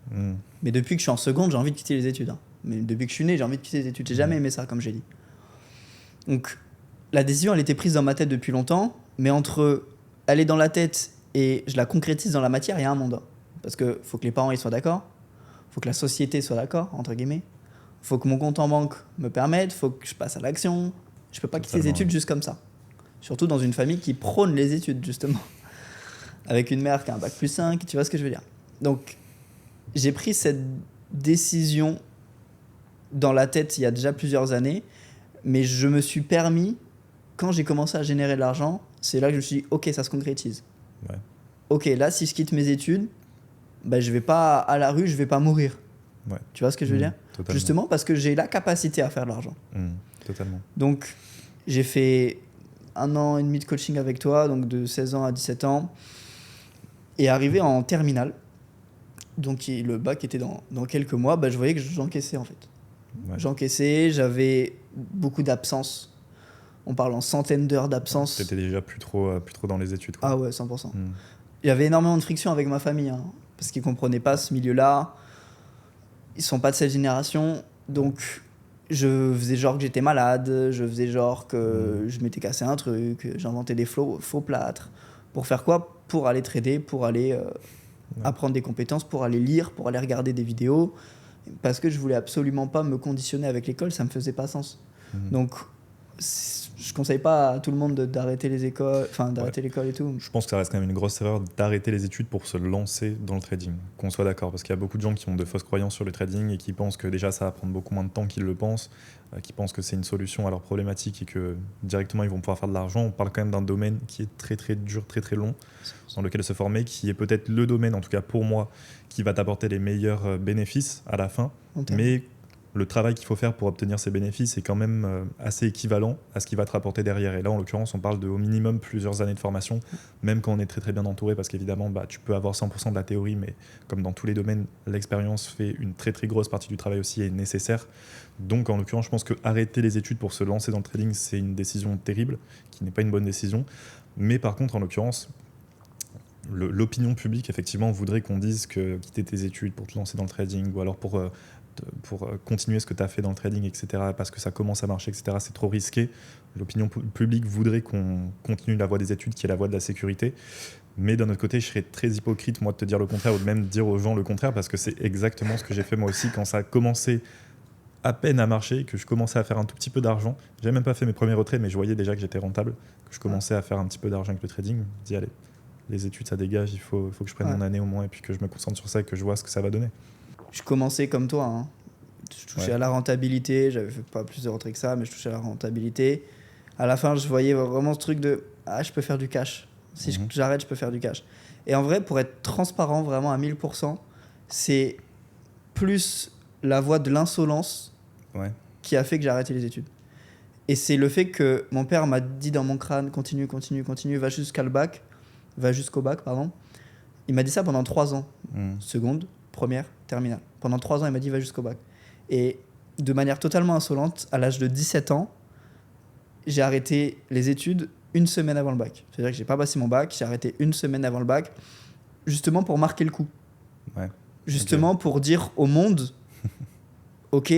Mais depuis que je suis en seconde, j'ai envie de quitter les études. Hein. Mais depuis que je suis né, j'ai envie de quitter les études. J'ai jamais aimé ça, comme j'ai dit. Donc, la décision, elle était prise dans ma tête depuis longtemps, mais entre elle est dans la tête et je la concrétise dans la matière, il y a un monde. Parce que faut que les parents ils soient d'accord, faut que la société soit d'accord, entre guillemets, faut que mon compte en banque me permette, faut que je passe à l'action. Je peux pas quitter les études juste comme ça. Surtout dans une famille qui prône les études, justement. Avec une mère qui a un bac+5, tu vois ce que je veux dire. Donc, j'ai pris cette décision dans la tête il y a déjà plusieurs années, mais je me suis permis, quand j'ai commencé à générer de l'argent, c'est là que je me suis dit, ok, ça se concrétise. Ouais. Ok, là, si je quitte mes études, je vais pas à la rue, je vais pas mourir. Ouais. Tu vois ce que je veux dire ? Totalement. Justement parce que j'ai la capacité à faire de l'argent. Totalement. Donc, j'ai fait 1 an et demi de coaching avec toi, donc de 16 ans à 17 ans, et arrivé en terminale, donc le bac était dans quelques mois, je voyais que j'encaissais en fait. Ouais. J'encaissais, j'avais beaucoup d'absence. On parle en centaines d'heures d'absence. T'étais déjà plus trop dans les études, quoi. Ah ouais, 100%. Il y avait énormément de friction avec ma famille, hein, parce qu'ils ne comprenaient pas ce milieu-là. Ils ne sont pas de cette génération, donc je faisais genre que j'étais malade, je faisais genre que je m'étais cassé un truc, j'inventais des faux plâtres. Pour faire quoi ? Pour aller trader, pour aller apprendre des compétences, pour aller lire, pour aller regarder des vidéos, parce que je voulais absolument pas me conditionner avec l'école, ça me faisait pas sens. Donc je conseille pas à tout le monde d'arrêter les écoles, d'arrêter l'école et tout. Je pense que ça reste quand même une grosse erreur d'arrêter les études pour se lancer dans le trading, qu'on soit d'accord, parce qu'il y a beaucoup de gens qui ont de fausses croyances sur le trading et qui pensent que déjà ça va prendre beaucoup moins de temps qu'ils le pensent, qui pensent que c'est une solution à leurs problématiques et que directement ils vont pouvoir faire de l'argent. On parle quand même d'un domaine qui est très très dur, très très long, dans lequel se former, qui est peut-être le domaine, en tout cas pour moi, qui va t'apporter les meilleurs bénéfices à la fin, mais le travail qu'il faut faire pour obtenir ces bénéfices est quand même assez équivalent à ce qui va te rapporter derrière. Et là, en l'occurrence, on parle de au minimum plusieurs années de formation, même quand on est très très bien entouré, parce qu'évidemment, tu peux avoir 100% de la théorie, mais comme dans tous les domaines, l'expérience fait une très très grosse partie du travail aussi, est nécessaire. Donc, en l'occurrence, je pense que arrêter les études pour se lancer dans le trading, c'est une décision terrible, qui n'est pas une bonne décision. Mais par contre, en l'occurrence, l'opinion publique, effectivement, voudrait qu'on dise que quitter tes études pour te lancer dans le trading, ou alors pour continuer ce que tu as fait dans le trading, etc., parce que ça commence à marcher, etc., c'est trop risqué. L'opinion publique voudrait qu'on continue la voie des études, qui est la voie de la sécurité. Mais d'un autre côté, je serais très hypocrite, moi, de te dire le contraire, ou de même dire aux gens le contraire, parce que c'est exactement ce que j'ai fait moi aussi quand ça a commencé à peine à marcher, que je commençais à faire un tout petit peu d'argent. J'avais même pas fait mes premiers retraits, mais je voyais déjà que j'étais rentable, que je commençais à faire un petit peu d'argent avec le trading. Je me dis, allez, les études, ça dégage, il faut que je prenne mon année au moins, et puis que je me concentre sur ça et que je vois ce que ça va donner. Je commençais comme toi, hein. Je touchais à la rentabilité, j'avais fait pas plus de retraits que ça, mais je touchais à la rentabilité. À la fin, je voyais vraiment ce truc de je peux faire du cash. Si j'arrête, je peux faire du cash. Et en vrai, pour être transparent vraiment à 1000%, c'est plus la voie de l'insolence qui a fait que j'ai arrêté les études. Et c'est le fait que mon père m'a dit dans mon crâne continue, va jusqu'au bac, pardon. Il m'a dit ça pendant 3 ans. Seconde, première, terminale. Pendant 3 ans, il m'a dit va jusqu'au bac. Et de manière totalement insolente, à l'âge de 17 ans, j'ai arrêté les études 1 semaine avant le bac. C'est-à-dire que j'ai pas passé mon bac, j'ai arrêté 1 semaine avant le bac, justement pour marquer le coup. Justement pour dire au monde, ok,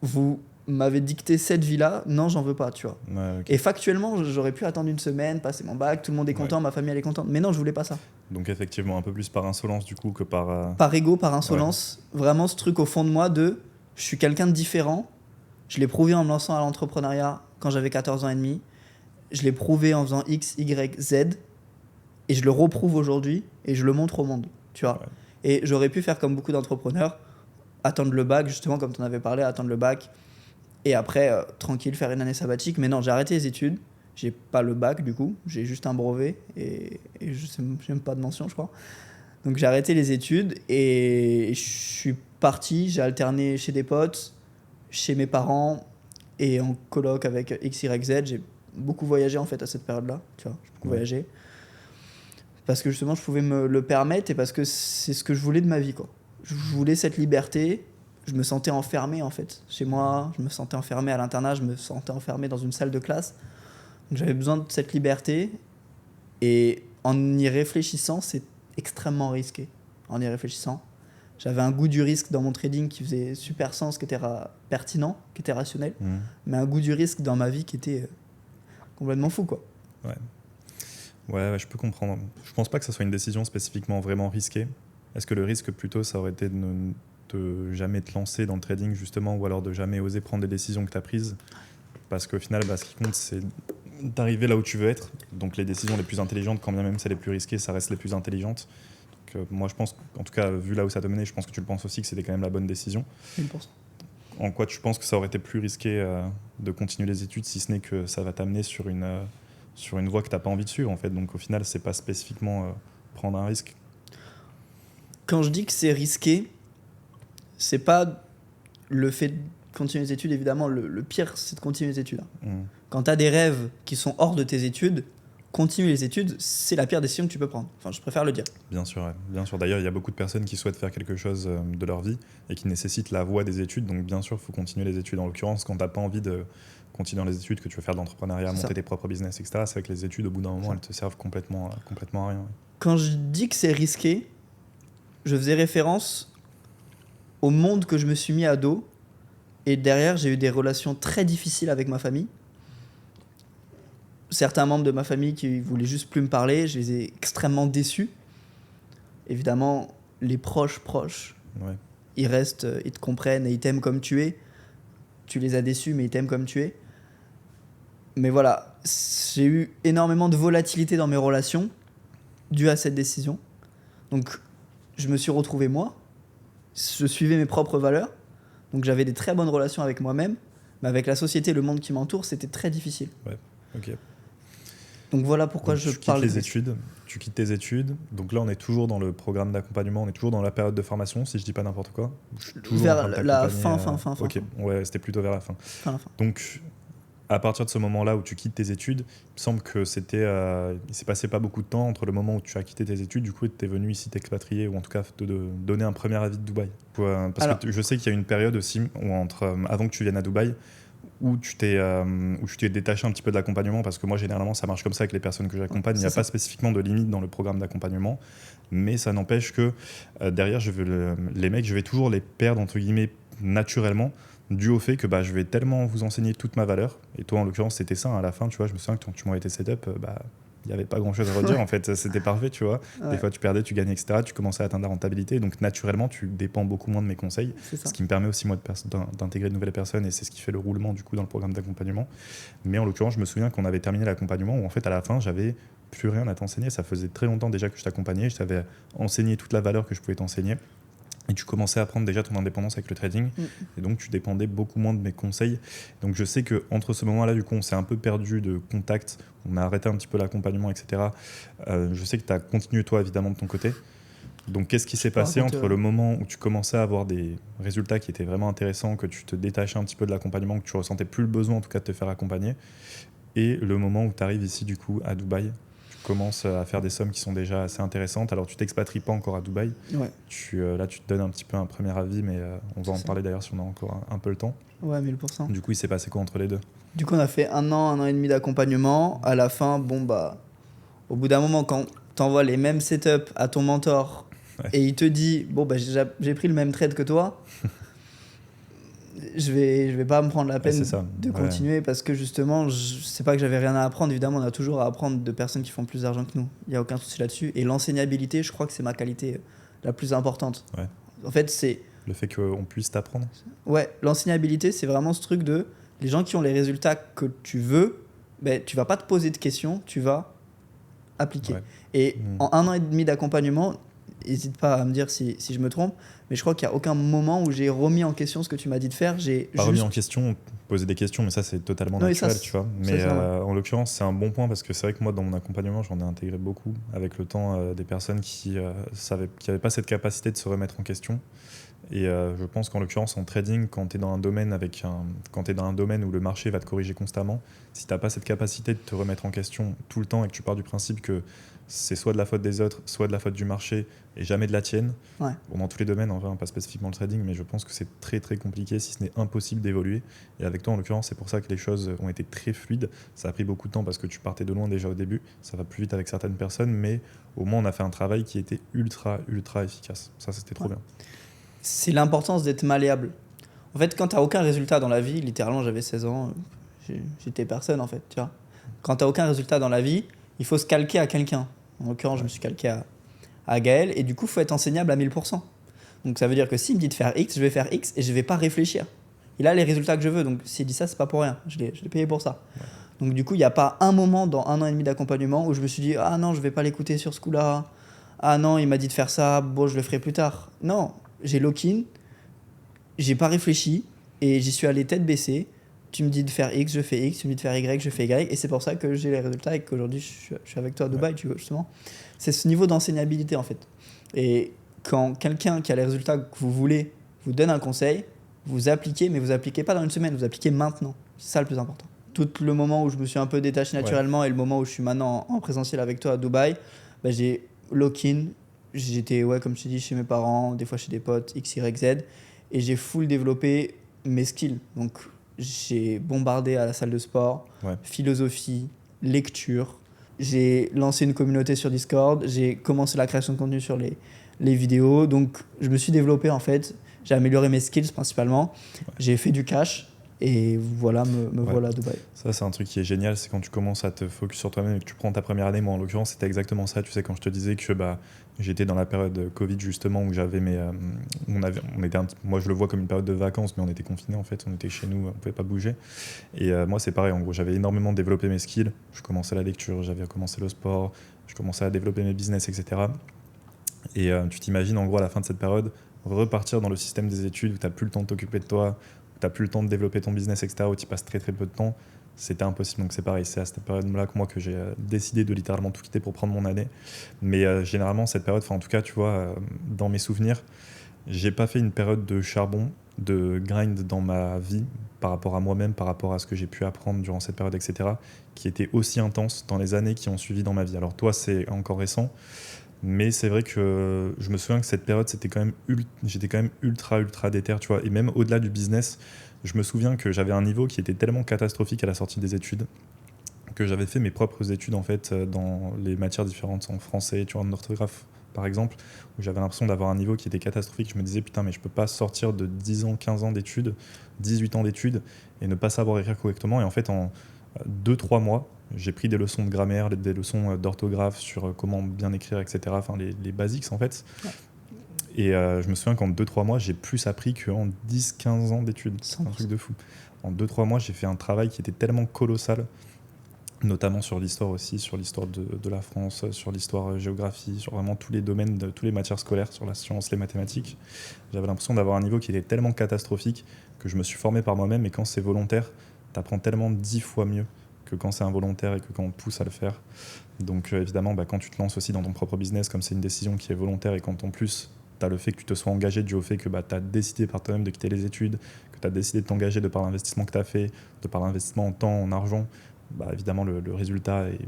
vous m'avez dicté cette vie-là, non, j'en veux pas, tu vois. Et factuellement, j'aurais pu attendre 1 semaine, passer mon bac, tout le monde est content, ma famille elle est contente, mais non, je voulais pas ça. Donc effectivement, un peu plus par insolence du coup que par... Par ego, par insolence, vraiment ce truc au fond de moi de je suis quelqu'un de différent. Je l'ai prouvé en me lançant à l'entrepreneuriat quand j'avais 14 ans et demi. Je l'ai prouvé en faisant X, Y, Z. Et je le reprouve aujourd'hui et je le montre au monde, tu vois. Et j'aurais pu faire comme beaucoup d'entrepreneurs, attendre le bac, justement comme tu en avais parlé, attendre le bac. Et après, tranquille, faire une année sabbatique. Mais non, j'ai arrêté les études. J'ai pas le bac du coup, j'ai juste un brevet et je sais même pas de mention, je crois. Donc j'ai arrêté les études et je suis parti, j'ai alterné chez des potes, chez mes parents et en coloc avec XYZ. J'ai beaucoup voyagé en fait à cette période-là, tu vois, j'ai beaucoup voyagé. Parce que justement je pouvais me le permettre et parce que c'est ce que je voulais de ma vie, quoi. Je voulais cette liberté. Je me sentais enfermé en fait chez moi, je me sentais enfermé à l'internat, je me sentais enfermé dans une salle de classe. Donc j'avais besoin de cette liberté et en y réfléchissant, c'est extrêmement risqué. En y réfléchissant, j'avais un goût du risque dans mon trading qui faisait super sens, qui était pertinent, qui était rationnel, mais un goût du risque dans ma vie qui était complètement fou, quoi. Ouais, je peux comprendre. Je pense pas que ça soit une décision spécifiquement vraiment risquée. Est-ce que le risque plutôt ça aurait été de jamais te lancer dans le trading justement, ou alors de jamais oser prendre des décisions que tu as prises? Parce qu'au final, ce qui compte, c'est d'arriver là où tu veux être. Donc les décisions les plus intelligentes, quand bien même c'est les plus risquées, ça reste les plus intelligentes. Donc moi je pense, en tout cas vu là où ça t'a mené, je pense que tu le penses aussi, que c'était quand même la bonne décision. 1000%. En quoi tu penses que ça aurait été plus risqué de continuer les études, si ce n'est que ça va t'amener sur une voie que tu n'as pas envie de suivre en fait. Donc au final, c'est pas spécifiquement prendre un risque. Quand je dis que c'est risqué, c'est pas le fait de continuer les études, évidemment, le pire, c'est de continuer les études. Quand tu as des rêves qui sont hors de tes études, continuer les études, c'est la pire décision que tu peux prendre. Enfin, je préfère le dire. Bien sûr, ouais. Bien sûr. D'ailleurs, il y a beaucoup de personnes qui souhaitent faire quelque chose de leur vie et qui nécessitent la voie des études. Donc, bien sûr, il faut continuer les études. En l'occurrence, quand tu n'as pas envie de continuer dans les études, que tu veux faire de l'entrepreneuriat, monter tes propres business, etc., c'est vrai que les études, au bout d'un moment, elles te servent complètement à rien. Ouais. Quand je dis que c'est risqué, je faisais référence au monde que je me suis mis à dos. Et derrière, j'ai eu des relations très difficiles avec ma famille. Certains membres de ma famille qui voulaient juste plus me parler, je les ai extrêmement déçus. Évidemment, les proches, ils restent, ils te comprennent et ils t'aiment comme tu es. Tu les as déçus, mais ils t'aiment comme tu es. Mais voilà, j'ai eu énormément de volatilité dans mes relations due à cette décision. Donc, je me suis retrouvé moi. Je suivais mes propres valeurs. Donc, j'avais des très bonnes relations avec moi-même. Mais avec la société, le monde qui m'entoure, c'était très difficile. Ouais, ok. Donc, voilà pourquoi donc, je parle les études. Tu quittes tes études. Donc là, on est toujours dans le programme d'accompagnement. On est toujours dans la période de formation, si je dis pas n'importe quoi. Toujours vers la fin. Ok, ouais, c'était plutôt vers la fin. La fin. Donc, à partir de ce moment-là où tu quittes tes études, il me semble que il s'est passé pas beaucoup de temps entre le moment où tu as quitté tes études, du coup, tu es venu ici t'expatrier, ou en tout cas de donner un premier avis de Dubaï. Parce que je sais qu'il y a une période aussi, où avant que tu viennes à Dubaï, où tu t'es détaché un petit peu de l'accompagnement, parce que moi, généralement, ça marche comme ça avec les personnes que j'accompagne. Il n'y a pas spécifiquement de limite dans le programme d'accompagnement, mais ça n'empêche que derrière, les mecs, je vais toujours les perdre, entre guillemets, naturellement, dû au fait que je vais tellement vous enseigner toute ma valeur. Et toi, en l'occurrence, c'était ça. À la fin, tu vois, je me souviens que quand tu m'as été setup, il n'y avait pas grand-chose à redire. En fait, c'était parfait, tu vois. Ouais. Des fois, tu perdais, tu gagnais, etc. Tu commençais à atteindre la rentabilité. Donc, naturellement, tu dépends beaucoup moins de mes conseils. Ce qui me permet aussi, moi, d'intégrer de nouvelles personnes. Et c'est ce qui fait le roulement, du coup, dans le programme d'accompagnement. Mais en l'occurrence, je me souviens qu'on avait terminé l'accompagnement où, en fait, à la fin, j'avais plus rien à t'enseigner. Ça faisait très longtemps déjà que je t'accompagnais. Je t'avais enseigné toute la valeur que je pouvais t'enseigner. Et tu commençais à prendre déjà ton indépendance avec le trading. Et donc, tu dépendais beaucoup moins de mes conseils. Donc, je sais qu'entre ce moment-là, du coup, on s'est un peu perdu de contact. On a arrêté un petit peu l'accompagnement, etc. Je sais que tu as continué, toi, évidemment, de ton côté. Donc, qu'est-ce qui s'est passé entre le moment où tu commençais à avoir des résultats qui étaient vraiment intéressants, que tu te détachais un petit peu de l'accompagnement, que tu ressentais plus le besoin, en tout cas, de te faire accompagner, et le moment où tu arrives ici, du coup, à Dubaï, commences à faire des sommes qui sont déjà assez intéressantes. Alors, tu t'expatries pas encore à Dubaï. Ouais. Là, tu te donnes un petit peu un premier avis, mais on va en parler d'ailleurs si on a encore un peu le temps. Ouais, 1000%. Du coup, il s'est passé quoi entre les deux ? Du coup, on a fait un an et demi d'accompagnement. À la fin, au bout d'un moment, quand tu envoies les mêmes setups à ton mentor et il te dit, j'ai pris le même trade que toi, je vais pas me prendre la peine de continuer parce que justement, c'est pas que j'avais rien à apprendre. Évidemment, on a toujours à apprendre de personnes qui font plus d'argent que nous. Il n'y a aucun souci là-dessus. Et l'enseignabilité, je crois que c'est ma qualité la plus importante. Ouais. En fait, c'est... Le fait qu'on puisse t'apprendre. Ouais, l'enseignabilité, c'est vraiment ce truc de... Les gens qui ont les résultats que tu veux, tu vas pas te poser de questions, tu vas appliquer. Ouais. Et en 1 an et demi d'accompagnement, n'hésite pas à me dire si je me trompe, mais je crois qu'il n'y a aucun moment où j'ai remis en question ce que tu m'as dit de faire. Remis en question, poser des questions, mais ça c'est totalement naturel, tu vois. Mais en l'occurrence, c'est un bon point parce que c'est vrai que moi, dans mon accompagnement, j'en ai intégré beaucoup avec le temps des personnes qui n'avaient pas cette capacité de se remettre en question. Et je pense qu'en l'occurrence, en trading, quand tu es dans un domaine où le marché va te corriger constamment, si tu n'as pas cette capacité de te remettre en question tout le temps et que tu pars du principe que c'est soit de la faute des autres, soit de la faute du marché et jamais de la tienne. Ouais. Bon, dans tous les domaines, en vrai, pas spécifiquement le trading, mais je pense que c'est très très compliqué, si ce n'est impossible d'évoluer. Et avec toi, en l'occurrence, c'est pour ça que les choses ont été très fluides. Ça a pris beaucoup de temps parce que tu partais de loin déjà au début. Ça va plus vite avec certaines personnes, mais au moins on a fait un travail qui était ultra ultra efficace. Ça, c'était trop bien. C'est l'importance d'être malléable. En fait, quand tu n'as aucun résultat dans la vie, littéralement, j'avais 16 ans, j'étais personne en fait, tu vois. Quand tu n'as aucun résultat dans la vie, il faut se calquer à quelqu'un. En l'occurrence, je me suis calqué à Gaël, et du coup, il faut être enseignable à 1000%. Donc ça veut dire que s'il me dit de faire X, je vais faire X et je ne vais pas réfléchir. Il a les résultats que je veux, donc s'il dit ça, c'est pas pour rien. Je l'ai payé pour ça. Ouais. Donc du coup, il n'y a pas un moment dans 1 an et demi d'accompagnement où je me suis dit « Ah non, je ne vais pas l'écouter sur ce coup-là. Ah non, il m'a dit de faire ça, bon, je le ferai plus tard. » Non, j'ai lock-in, j'ai pas réfléchi et j'y suis allé tête baissée. Tu me dis de faire X, je fais X. Tu me dis de faire Y, je fais Y. Et c'est pour ça que j'ai les résultats et qu'aujourd'hui, je suis avec toi à Dubaï, tu vois, justement. C'est ce niveau d'enseignabilité, en fait. Et quand quelqu'un qui a les résultats que vous voulez vous donne un conseil, vous appliquez, mais vous appliquez pas dans une semaine, vous appliquez maintenant. C'est ça le plus important. Tout le moment où je me suis un peu détaché naturellement et le moment où je suis maintenant en présentiel avec toi à Dubaï, j'ai lock-in. J'étais, comme je t'ai dit, chez mes parents, des fois chez des potes, X, Y, Z. Et j'ai full développé mes skills. Donc, j'ai bombardé à la salle de sport, philosophie, lecture. J'ai lancé une communauté sur Discord. J'ai commencé la création de contenu sur les vidéos. Donc, je me suis développé, en fait. J'ai amélioré mes skills, principalement. J'ai fait du cash. Et voilà, voilà à Dubaï. Ça, c'est un truc qui est génial, c'est quand tu commences à te focus sur toi-même et que tu prends ta première année. Moi, en l'occurrence, c'était exactement ça. Tu sais, quand je te disais que j'étais dans la période Covid, justement, où j'avais moi, je le vois comme une période de vacances, mais on était confinés, en fait. On était chez nous, on pouvait pas bouger. Et moi, c'est pareil. En gros, j'avais énormément développé mes skills. Je commençais la lecture, j'avais commencé le sport, je commençais à développer mes business, etc. Et tu t'imagines, en gros, à la fin de cette période, repartir dans le système des études où tu n'as plus le temps de t'occuper de toi, où tu n'as plus le temps de développer ton business, etc., où tu passes très très peu de temps, c'était impossible. Donc c'est pareil, c'est à cette période-là que moi que j'ai décidé de littéralement tout quitter pour prendre mon année. Mais généralement, cette période, en tout cas, tu vois, dans mes souvenirs, j'ai pas fait une période de charbon, de grind dans ma vie par rapport à moi-même, par rapport à ce que j'ai pu apprendre durant cette période, etc., qui était aussi intense dans les années qui ont suivi dans ma vie. Alors toi, c'est encore récent, mais c'est vrai que je me souviens que cette période, j'étais quand même ultra déter, tu vois. Et même au-delà du business, je me souviens que j'avais un niveau qui était tellement catastrophique à la sortie des études que j'avais fait mes propres études en fait dans les matières différentes, en français, tu vois, en orthographe par exemple, où j'avais l'impression d'avoir un niveau qui était catastrophique. Je me disais putain, mais je peux pas sortir de 10 ans, 15 ans d'études, 18 ans d'études et ne pas savoir écrire correctement. Et en fait, en 2-3 mois, j'ai pris des leçons de grammaire, des leçons d'orthographe sur comment bien écrire, etc. Enfin, les basics en fait. Ouais. Et je me souviens qu'en 2-3 mois, j'ai plus appris qu'en 10-15 ans d'études. C'est un truc de fou. En 2-3 mois, j'ai fait un travail qui était tellement colossal, notamment sur l'histoire aussi, sur l'histoire de la France, sur l'histoire géographie, sur vraiment tous les domaines, toutes les matières scolaires, sur la science, les mathématiques. J'avais l'impression d'avoir un niveau qui était tellement catastrophique que je me suis formé par moi-même, et quand c'est volontaire, t'apprends tellement 10 fois mieux que quand c'est involontaire et que quand on te pousse à le faire. Donc évidemment, quand tu te lances aussi dans ton propre business, comme c'est une décision qui est volontaire et quand en plus tu as le fait que tu te sois engagé dû au fait que tu as décidé par toi-même de quitter les études, que tu as décidé de t'engager de par l'investissement que tu as fait, de par l'investissement en temps, en argent, évidemment le résultat est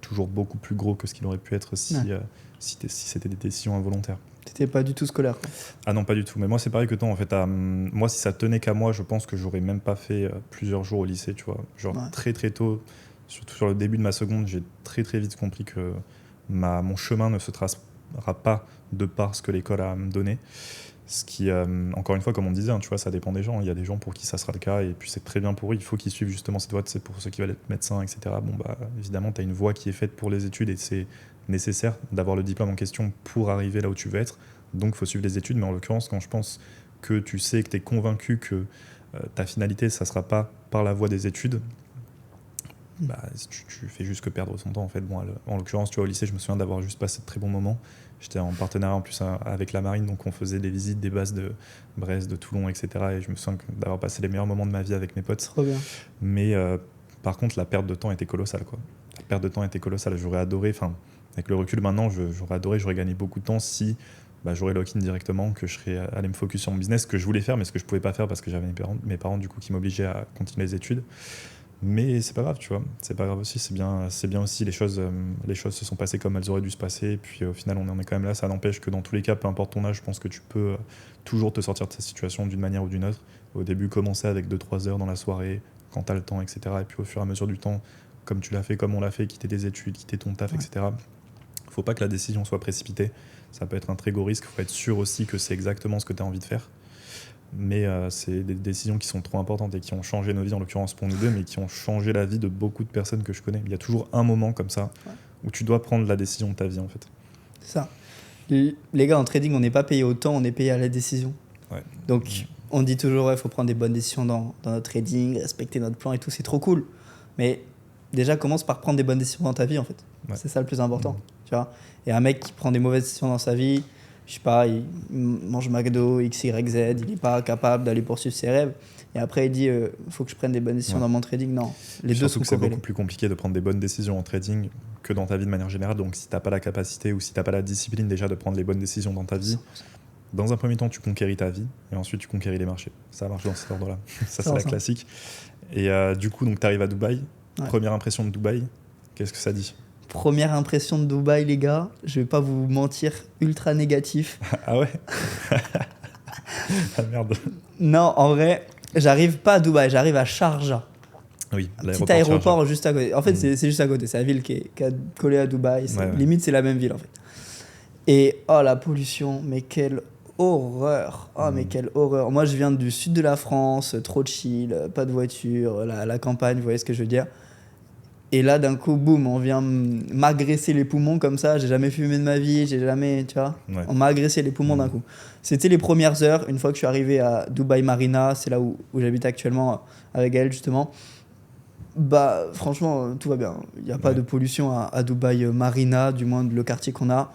toujours beaucoup plus gros que ce qu'il aurait pu être si c'était des décisions involontaires. T'étais pas du tout scolaire, quoi. Ah non, pas du tout. Mais moi, c'est pareil que toi, en fait. Moi, si ça tenait qu'à moi, je pense que j'aurais même pas fait plusieurs jours au lycée, tu vois. Genre très très tôt, surtout sur le début de ma seconde, j'ai très très vite compris que mon chemin ne se tracera pas de par ce que l'école a à me donner. Ce qui, encore une fois, comme on disait, tu vois, ça dépend des gens. Il y a des gens pour qui ça sera le cas, et puis c'est très bien pour eux. Il faut qu'ils suivent justement cette voie. C'est pour ceux qui veulent être médecins, etc. Évidemment, tu as une voie qui est faite pour les études, et c'est nécessaire d'avoir le diplôme en question pour arriver là où tu veux être. Donc, il faut suivre les études. Mais en l'occurrence, quand je pense que tu sais, que tu es convaincu que ta finalité, ça ne sera pas par la voie des études, tu fais juste que perdre son temps, en fait. En l'occurrence, tu vois, au lycée, je me souviens d'avoir juste passé de très bons moments. J'étais en partenariat en plus avec la marine, donc on faisait des visites des bases de Brest, de Toulon, etc. Et je me souviens d'avoir passé les meilleurs moments de ma vie avec mes potes. Trop bien. Mais par contre, la perte de temps était colossale, quoi. La perte de temps était colossale. J'aurais adoré, avec le recul maintenant, j'aurais adoré, j'aurais gagné beaucoup de temps si j'aurais lock-in directement, que je serais allé me focus sur mon business, ce que je voulais faire, mais ce que je pouvais pas faire parce que j'avais mes parents du coup qui m'obligeaient à continuer les études. Mais c'est pas grave, tu vois. C'est pas grave aussi. C'est bien aussi. Les choses se sont passées comme elles auraient dû se passer. Et puis au final, on en est quand même là. Ça n'empêche que dans tous les cas, peu importe ton âge, je pense que tu peux toujours te sortir de cette situation d'une manière ou d'une autre. Au début, commencer avec 2-3 heures dans la soirée, quand t'as le temps, etc. Et puis au fur et à mesure du temps, comme tu l'as fait, comme on l'a fait, quitter des études, quitter ton taf, etc. Faut pas que la décision soit précipitée. Ça peut être un très gros risque. Faut être sûr aussi que c'est exactement ce que tu as envie de faire. Mais c'est des décisions qui sont trop importantes et qui ont changé nos vies, en l'occurrence pour nous deux, mais qui ont changé la vie de beaucoup de personnes que je connais. Il y a toujours un moment comme ça où tu dois prendre la décision de ta vie, en fait. C'est ça. Les gars, en trading, on n'est pas payé au temps, on est payé à la décision. Ouais. Donc, on dit toujours, il faut prendre des bonnes décisions dans notre trading, respecter notre plan et tout, c'est trop cool. Mais déjà, commence par prendre des bonnes décisions dans ta vie, en fait. Ouais. C'est ça le plus important. Tu vois. Et un mec qui prend des mauvaises décisions dans sa vie, je sais pas, il mange McDo, X, Y, Z, il n'est pas capable d'aller poursuivre ses rêves. Et après, il dit, faut que je prenne des bonnes décisions dans mon trading. Non, les deux sont corrélés. C'est beaucoup plus compliqué de prendre des bonnes décisions en trading que dans ta vie de manière générale. Donc, si tu n'as pas la capacité ou si tu n'as pas la discipline déjà de prendre les bonnes décisions dans ta vie, dans un premier temps, tu conquéris ta vie et ensuite, tu conquéris les marchés. Ça marche dans cet ordre-là. Ça, c'est la classique. Et du coup, tu arrives à Dubaï. Ouais. Première impression de Dubaï, qu'est-ce que ça dit ? Première impression de Dubaï, les gars, je vais pas vous mentir, ultra négatif. Ah ouais. Ah merde. Non, en vrai, j'arrive pas à Dubaï, j'arrive à Sharjah. Oui, petit aéroport juste à côté. En fait, c'est juste à côté. C'est la ville qui est collée à Dubaï. Limite, c'est la même ville, en fait. Et la pollution, mais quelle horreur. Oh, mais quelle horreur. Moi, je viens du sud de la France, trop chill, pas de voiture, la campagne, vous voyez ce que je veux dire. Et là, d'un coup, boum, on vient m'agresser les poumons comme ça. J'ai jamais fumé de ma vie, j'ai jamais, tu vois. Ouais. On m'a agressé les poumons d'un coup. C'était les premières heures, une fois que je suis arrivé à Dubaï Marina, c'est là où j'habite actuellement avec elle, justement. Bah, franchement, tout va bien. Il n'y a pas de pollution à Dubaï Marina, du moins le quartier qu'on a.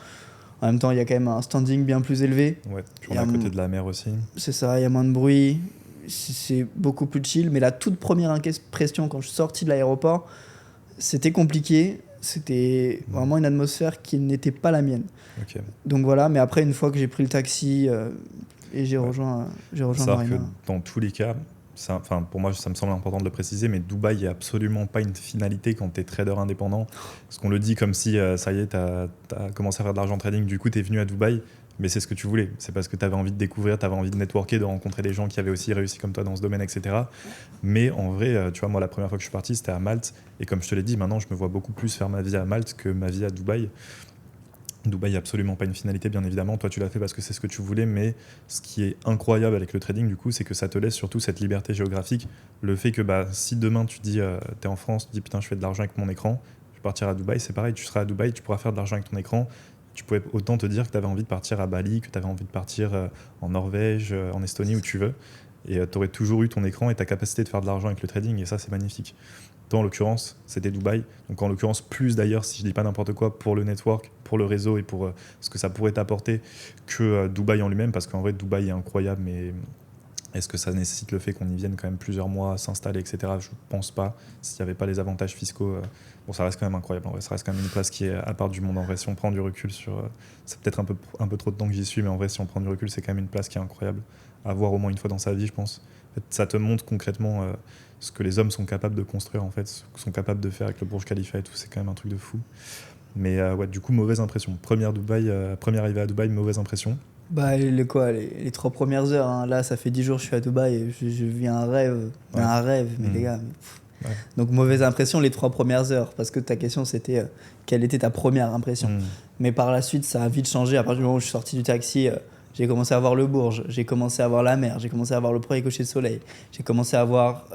En même temps, il y a quand même un standing bien plus élevé. Ouais, puis on est à côté de la mer aussi. C'est ça, il y a moins de bruit. C'est beaucoup plus chill. Mais la toute première impression, quand je suis sorti de l'aéroport, c'était compliqué. C'était vraiment une atmosphère qui n'était pas la mienne. Okay. Donc voilà, mais après, une fois que j'ai pris le taxi et j'ai rejoint Marina. Que dans tous les cas, pour moi, ça me semble important de le préciser, mais Dubaï n'est absolument pas une finalité quand tu es trader indépendant. Parce qu'on le dit comme si, ça y est, tu as commencé à faire de l'argent trading, du coup, tu es venu à Dubaï, mais c'est ce que tu voulais. C'est parce que tu avais envie de découvrir, tu avais envie de networker, de rencontrer des gens qui avaient aussi réussi comme toi dans ce domaine, etc. Mais en vrai, tu vois, moi, la première fois que je suis parti, c'était à Malte. Et comme je te l'ai dit, maintenant, je me vois beaucoup plus faire ma vie à Malte que ma vie à Dubaï. Dubaï n'est absolument pas une finalité, bien évidemment. Toi, tu l'as fait parce que c'est ce que tu voulais, mais ce qui est incroyable avec le trading, du coup, c'est que ça te laisse surtout cette liberté géographique. Le fait que si demain, tu dis, tu es en France, tu dis, putain, je fais de l'argent avec mon écran, je vais partir à Dubaï, c'est pareil, tu seras à Dubaï, tu pourras faire de l'argent avec ton écran. Tu pouvais autant te dire que tu avais envie de partir à Bali, que tu avais envie de partir en Norvège, en Estonie, où tu veux. Et tu aurais toujours eu ton écran et ta capacité de faire de l'argent avec le trading, et ça, c'est magnifique. Toi, en l'occurrence, c'était Dubaï. Donc, en l'occurrence, plus d'ailleurs, si je dis pas n'importe quoi, pour le network, pour le réseau et pour ce que ça pourrait t'apporter que Dubaï en lui-même, parce qu'en vrai, Dubaï est incroyable, mais est-ce que ça nécessite le fait qu'on y vienne quand même plusieurs mois à s'installer, etc. Je pense pas. S'il n'y avait pas les avantages fiscaux, bon, ça reste quand même incroyable. En vrai, ça reste quand même une place qui est à part du monde. En vrai, si on prend du recul sur... c'est peut-être un peu trop de temps que j'y suis, mais en vrai, si on prend du recul, c'est quand même une place qui est incroyable à voir au moins une fois dans sa vie, je pense. En fait, ça te montre concrètement ce que les hommes sont capables de construire, en fait, ce qu'ils sont capables de faire avec le Burj Khalifa et tout. C'est quand même un truc de fou. Mais ouais, du coup, mauvaise impression. Première arrivée à Dubaï, mauvaise impression. Bah, les 3 premières heures, hein. Là, ça fait 10 jours que je suis à Dubaï et je vis un rêve. Ouais. Un rêve, mais les gars. Ouais. Donc, mauvaise impression les 3 premières heures, parce que ta question, c'était quelle était ta première impression. Mais par la suite, ça a vite changé. À partir du moment où je suis sorti du taxi, j'ai commencé à voir le Bourges, j'ai commencé à voir la mer, j'ai commencé à voir le premier coucher de soleil, j'ai commencé à voir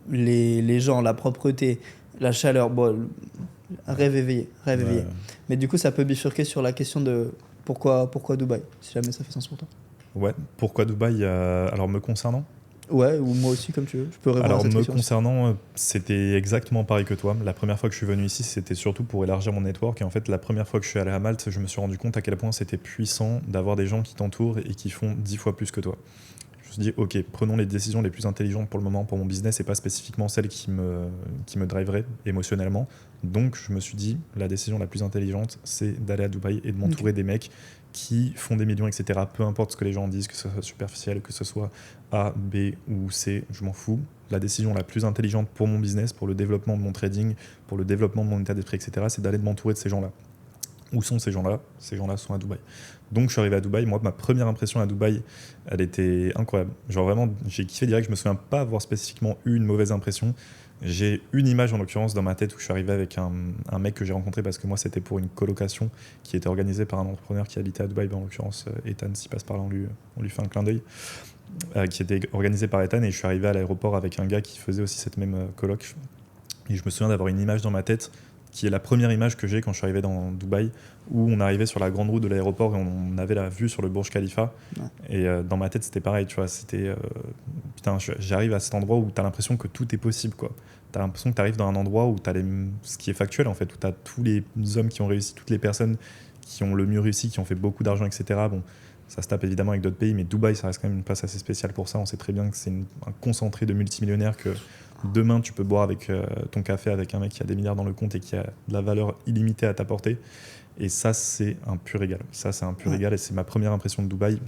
les gens, la propreté, la chaleur. Bon, rêve éveillé. Mais du coup, ça peut bifurquer sur la question de pourquoi Dubaï, si jamais ça fait sens pour toi. Ouais, pourquoi Dubaï alors me concernant ? Ouais, ou moi aussi, comme tu veux. Je peux répondre à cette question. Alors, me concernant, c'était exactement pareil que toi. La première fois que je suis venu ici, c'était surtout pour élargir mon network. Et en fait, la première fois que je suis allé à Malte, je me suis rendu compte à quel point c'était puissant d'avoir des gens qui t'entourent et qui font 10 fois plus que toi. Je me suis dit, ok, prenons les décisions les plus intelligentes pour le moment, pour mon business, et pas spécifiquement celles qui me driveraient émotionnellement. Donc, je me suis dit, la décision la plus intelligente, c'est d'aller à Dubaï et de m'entourer des mecs qui font des millions, etc. Peu importe ce que les gens disent, que ce soit superficiel, que ce soit A, B ou C, je m'en fous. La décision la plus intelligente pour mon business, pour le développement de mon trading, pour le développement de mon état d'esprit, etc., c'est d'aller de m'entourer de ces gens-là. Où sont ces gens-là ? Ces gens-là sont à Dubaï. Donc je suis arrivé à Dubaï. Moi, ma première impression à Dubaï, elle était incroyable. Genre vraiment, j'ai kiffé direct. Je me souviens pas avoir spécifiquement eu une mauvaise impression. J'ai une image en l'occurrence dans ma tête où je suis arrivé avec un mec que j'ai rencontré parce que moi c'était pour une colocation qui était organisée par un entrepreneur qui habitait à Dubaï, en l'occurrence Ethan, s'il passe par là, on lui fait un clin d'œil, qui était organisée par Ethan, et je suis arrivé à l'aéroport avec un gars qui faisait aussi cette même coloc. Et je me souviens d'avoir une image dans ma tête qui est la première image que j'ai quand je suis arrivé dans Dubaï, où on arrivait sur la grande route de l'aéroport et on avait la vue sur le Burj Khalifa. Ouais. Et dans ma tête, c'était pareil, tu vois, c'était... putain, j'arrive à cet endroit où t'as l'impression que tout est possible, quoi. T'as l'impression que t'arrives dans un endroit où t'as ce qui est factuel, en fait, où t'as tous les hommes qui ont réussi, toutes les personnes qui ont le mieux réussi, qui ont fait beaucoup d'argent, etc. Bon, ça se tape évidemment avec d'autres pays, mais Dubaï, ça reste quand même une place assez spéciale pour ça. On sait très bien que c'est un concentré de multimillionnaires, que demain, tu peux boire avec ton café avec un mec qui a des milliards dans le compte et qui a de la valeur illimitée à t'apporter. Et ça, c'est un pur régal. Ça, c'est un pur régal. Et c'est ma première impression de Dubaï.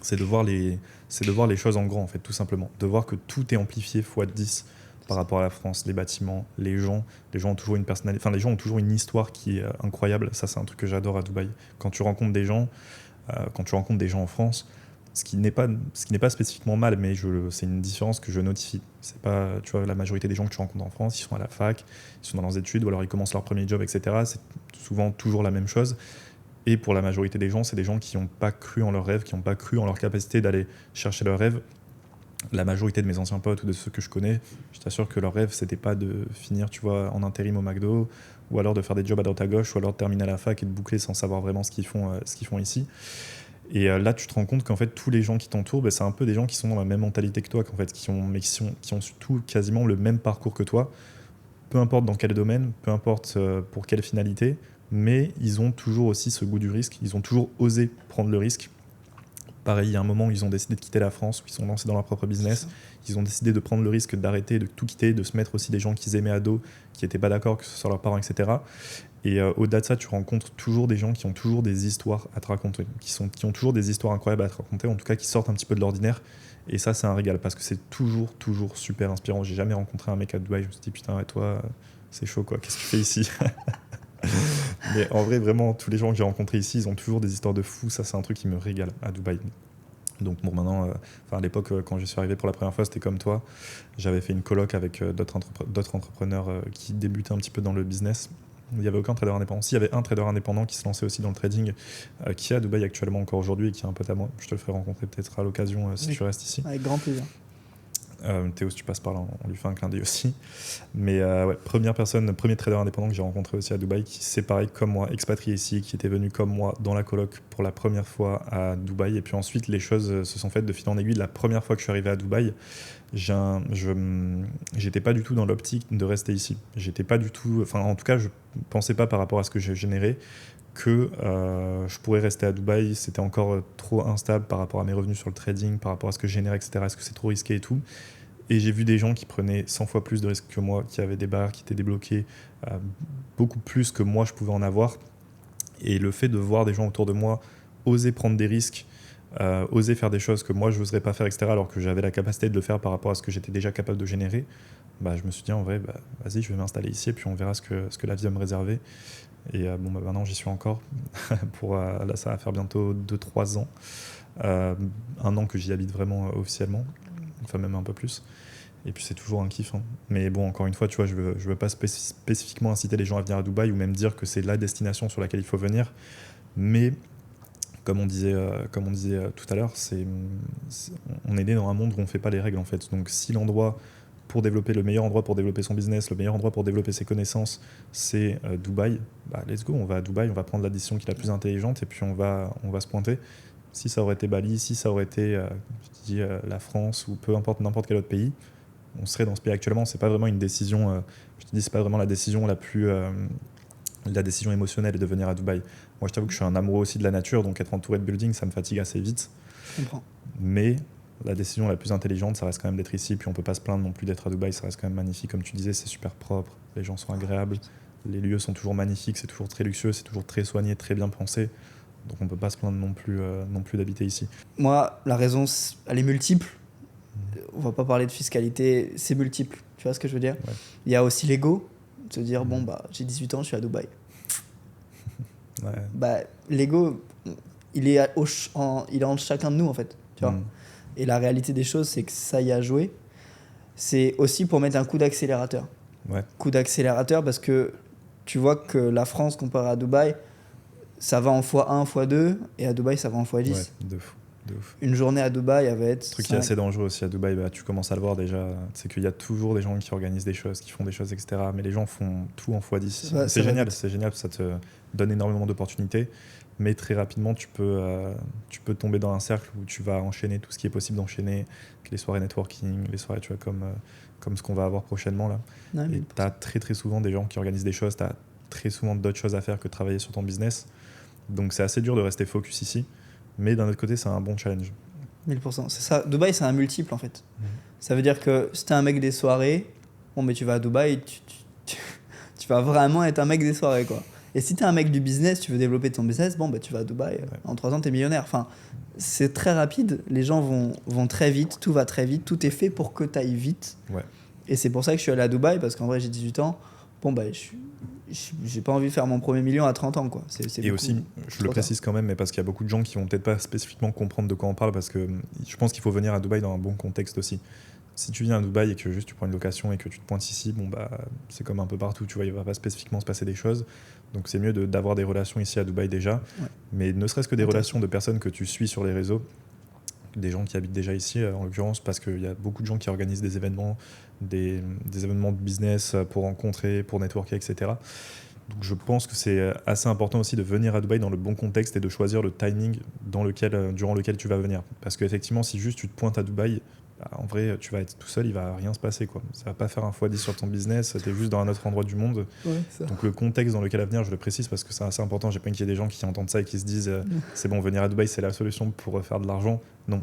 C'est de voir les choses en grand, en fait, tout simplement. De voir que tout est amplifié x10 par rapport à la France. Les bâtiments, les gens ont toujours une personnalité. Enfin, les gens ont toujours une histoire qui est incroyable. Ça, c'est un truc que j'adore à Dubaï. Quand tu rencontres des gens en France, ce qui n'est pas spécifiquement mal, mais c'est une différence que je notifie. C'est pas, tu vois, la majorité des gens que tu rencontres en France, ils sont à la fac, ils sont dans leurs études, ou alors ils commencent leur premier job, etc. C'est souvent toujours la même chose. Et pour la majorité des gens, c'est des gens qui n'ont pas cru en leurs rêves, qui n'ont pas cru en leur capacité d'aller chercher leurs rêves. La majorité de mes anciens potes ou de ceux que je connais, je t'assure que leur rêve, c'était pas de finir, tu vois, en intérim au McDo, ou alors de faire des jobs à droite à gauche, ou alors de terminer à la fac et de boucler sans savoir vraiment ce qu'ils font ici. Et là, tu te rends compte qu'en fait, tous les gens qui t'entourent, c'est un peu des gens qui sont dans la même mentalité que toi, qu'en fait, qui ont surtout quasiment le même parcours que toi, peu importe dans quel domaine, peu importe pour quelle finalité, mais ils ont toujours aussi ce goût du risque, ils ont toujours osé prendre le risque. Pareil, il y a un moment où ils ont décidé de quitter la France, où ils sont lancés dans leur propre business, ils ont décidé de prendre le risque d'arrêter, de tout quitter, de se mettre aussi des gens qu'ils aimaient à dos, qui n'étaient pas d'accord, que ce soit leurs parents, etc. Et au-delà de ça, tu rencontres toujours des gens qui ont toujours des histoires à te raconter, qui ont toujours des histoires incroyables à te raconter, en tout cas qui sortent un petit peu de l'ordinaire. Et ça, c'est un régal, parce que c'est toujours super inspirant. J'ai jamais rencontré un mec à Dubaï, je me suis dit, putain, et toi, c'est chaud, quoi, qu'est-ce que tu fais ici? Mais en vrai, vraiment, tous les gens que j'ai rencontrés ici, ils ont toujours des histoires de fous. Ça, c'est un truc qui me régale à Dubaï. Donc bon, maintenant, à l'époque, quand je suis arrivé pour la première fois, c'était comme toi. J'avais fait une coloc avec d'autres entrepreneurs qui débutaient un petit peu dans le business. Il n'y avait aucun trader indépendant. Si, il y avait un trader indépendant qui se lançait aussi dans le trading, qui est à Dubaï actuellement encore aujourd'hui et qui est un pote à moi. Je te le ferai rencontrer peut-être à l'occasion si tu restes ici. Avec grand plaisir. Théo, si tu passes par là, on lui fait un clin d'œil aussi. Mais premier trader indépendant que j'ai rencontré aussi à Dubaï, qui c'est pareil comme moi, expatrié ici, qui était venu comme moi dans la coloc pour la première fois à Dubaï. Et puis ensuite, les choses se sont faites de fil en aiguille. La première fois que je suis arrivé à Dubaï, j'étais pas du tout dans l'optique de rester ici. J'étais pas du tout, en tout cas, je pensais pas par rapport à ce que j'ai généré que je pourrais rester à Dubaï. C'était encore trop instable par rapport à mes revenus sur le trading, par rapport à ce que je générais, etc. Est-ce que c'est trop risqué et tout? Et j'ai vu des gens qui prenaient 100 fois plus de risques que moi, qui avaient des barrières qui étaient débloquées, beaucoup plus que moi je pouvais en avoir. Et le fait de voir des gens autour de moi oser prendre des risques, oser faire des choses que moi je n'oserais pas faire, etc., alors que j'avais la capacité de le faire par rapport à ce que j'étais déjà capable de générer, je me suis dit en vrai, vas-y, je vais m'installer ici et puis on verra ce que la vie va me réserver. Et maintenant j'y suis encore. Là, ça va faire bientôt 2-3 ans. 1 an que j'y habite vraiment officiellement, enfin même un peu plus. Et puis c'est toujours un kiff. Mais bon, encore une fois, tu vois, je veux pas spécifiquement inciter les gens à venir à Dubaï ou même dire que c'est la destination sur laquelle il faut venir. Mais comme on disait tout à l'heure, on est né dans un monde où on fait pas les règles en fait. Donc si le meilleur endroit pour développer son business, le meilleur endroit pour développer ses connaissances, c'est Dubaï, let's go, on va à Dubaï, on va prendre la décision qui est la plus intelligente et puis on va se pointer. Si ça aurait été Bali, si ça aurait été la France ou peu importe n'importe quel autre pays, on serait dans ce pays actuellement. C'est pas vraiment une décision, c'est pas vraiment la décision la décision émotionnelle de venir à Dubaï. Moi, je t'avoue que je suis un amoureux aussi de la nature, donc être entouré de buildings, ça me fatigue assez vite. Je comprends. Mais la décision la plus intelligente, ça reste quand même d'être ici. Puis on peut pas se plaindre non plus d'être à Dubaï, ça reste quand même magnifique. Comme tu disais, c'est super propre, les gens sont agréables, les lieux sont toujours magnifiques, c'est toujours très luxueux, c'est toujours très soigné, très bien pensé. Donc on peut pas se plaindre non plus d'habiter ici. Moi, la raison, elle est multiple. On va pas parler de fiscalité, c'est multiple. Tu vois ce que je veux dire? Ouais. Il y a aussi l'ego, de se dire, j'ai 18 ans, je suis à Dubaï. Ouais. L'ego, il est en chacun de nous, en fait. Tu vois. Et la réalité des choses, c'est que ça y a joué. C'est aussi pour mettre un coup d'accélérateur. Ouais. Coup d'accélérateur parce que tu vois que la France, comparée à Dubaï, ça va en x1, x2, et à Dubaï, ça va en x10. Ouais, de fou. Une journée à Dubaï, elle va être... Le truc qui est assez dangereux aussi à Dubaï, tu commences à le voir déjà, c'est qu'il y a toujours des gens qui organisent des choses, qui font des choses, etc. Mais les gens font tout en x10. C'est génial, ça te donne énormément d'opportunités. Mais très rapidement, tu peux tomber dans un cercle où tu vas enchaîner tout ce qui est possible d'enchaîner, les soirées networking, les soirées tu vois, comme ce qu'on va avoir prochainement. Là. Ouais, et tu as très très souvent des gens qui organisent des choses, tu as très souvent d'autres choses à faire que de travailler sur ton business. Donc c'est assez dur de rester focus ici. Mais d'un autre côté, c'est un bon challenge. 1000%. C'est ça. Dubaï, c'est un multiple en fait. Ça veut dire que si t'es un mec des soirées, mais tu vas à Dubaï, tu vas vraiment être un mec des soirées, quoi. Et si t'es un mec du business, tu veux développer ton business, tu vas à Dubaï. Ouais. En 3 ans, t'es millionnaire. Enfin, c'est très rapide. Les gens vont très vite. Tout va très vite. Tout est fait pour que t'ailles vite. Ouais. Et c'est pour ça que je suis allé à Dubaï, parce qu'en vrai, j'ai 18 ans. J'ai pas envie de faire mon premier million à 30 ans, quoi. Et aussi, je le précise quand même, mais parce qu'il y a beaucoup de gens qui vont peut-être pas spécifiquement comprendre de quoi on parle, parce que je pense qu'il faut venir à Dubaï dans un bon contexte aussi. si tu viens à Dubaï et que juste tu prends une location et que tu te pointes ici, bon bah c'est comme un peu partout, tu vois, il va pas spécifiquement se passer des choses. Donc c'est mieux d'avoir des relations ici à Dubaï déjà, mais ne serait-ce que des relations de personnes que tu suis sur les réseaux, des gens qui habitent déjà ici en l'occurrence, parce qu'il y a beaucoup de gens qui organisent des événements, des événements de business pour rencontrer, pour networker, etc. Donc je pense que c'est assez important aussi de venir à Dubaï dans le bon contexte et de choisir le timing durant lequel tu vas venir. Parce qu'effectivement, si juste tu te pointes à Dubaï, en vrai, tu vas être tout seul, il va rien se passer, quoi. Ça va pas faire un x10 sur ton business, tu es juste dans un autre endroit du monde. Donc le contexte dans lequel à venir, je le précise parce que c'est assez important. J'ai pas qu'il y ait des gens qui entendent ça et qui se disent c'est bon, venir à Dubaï, c'est la solution pour faire de l'argent. Non,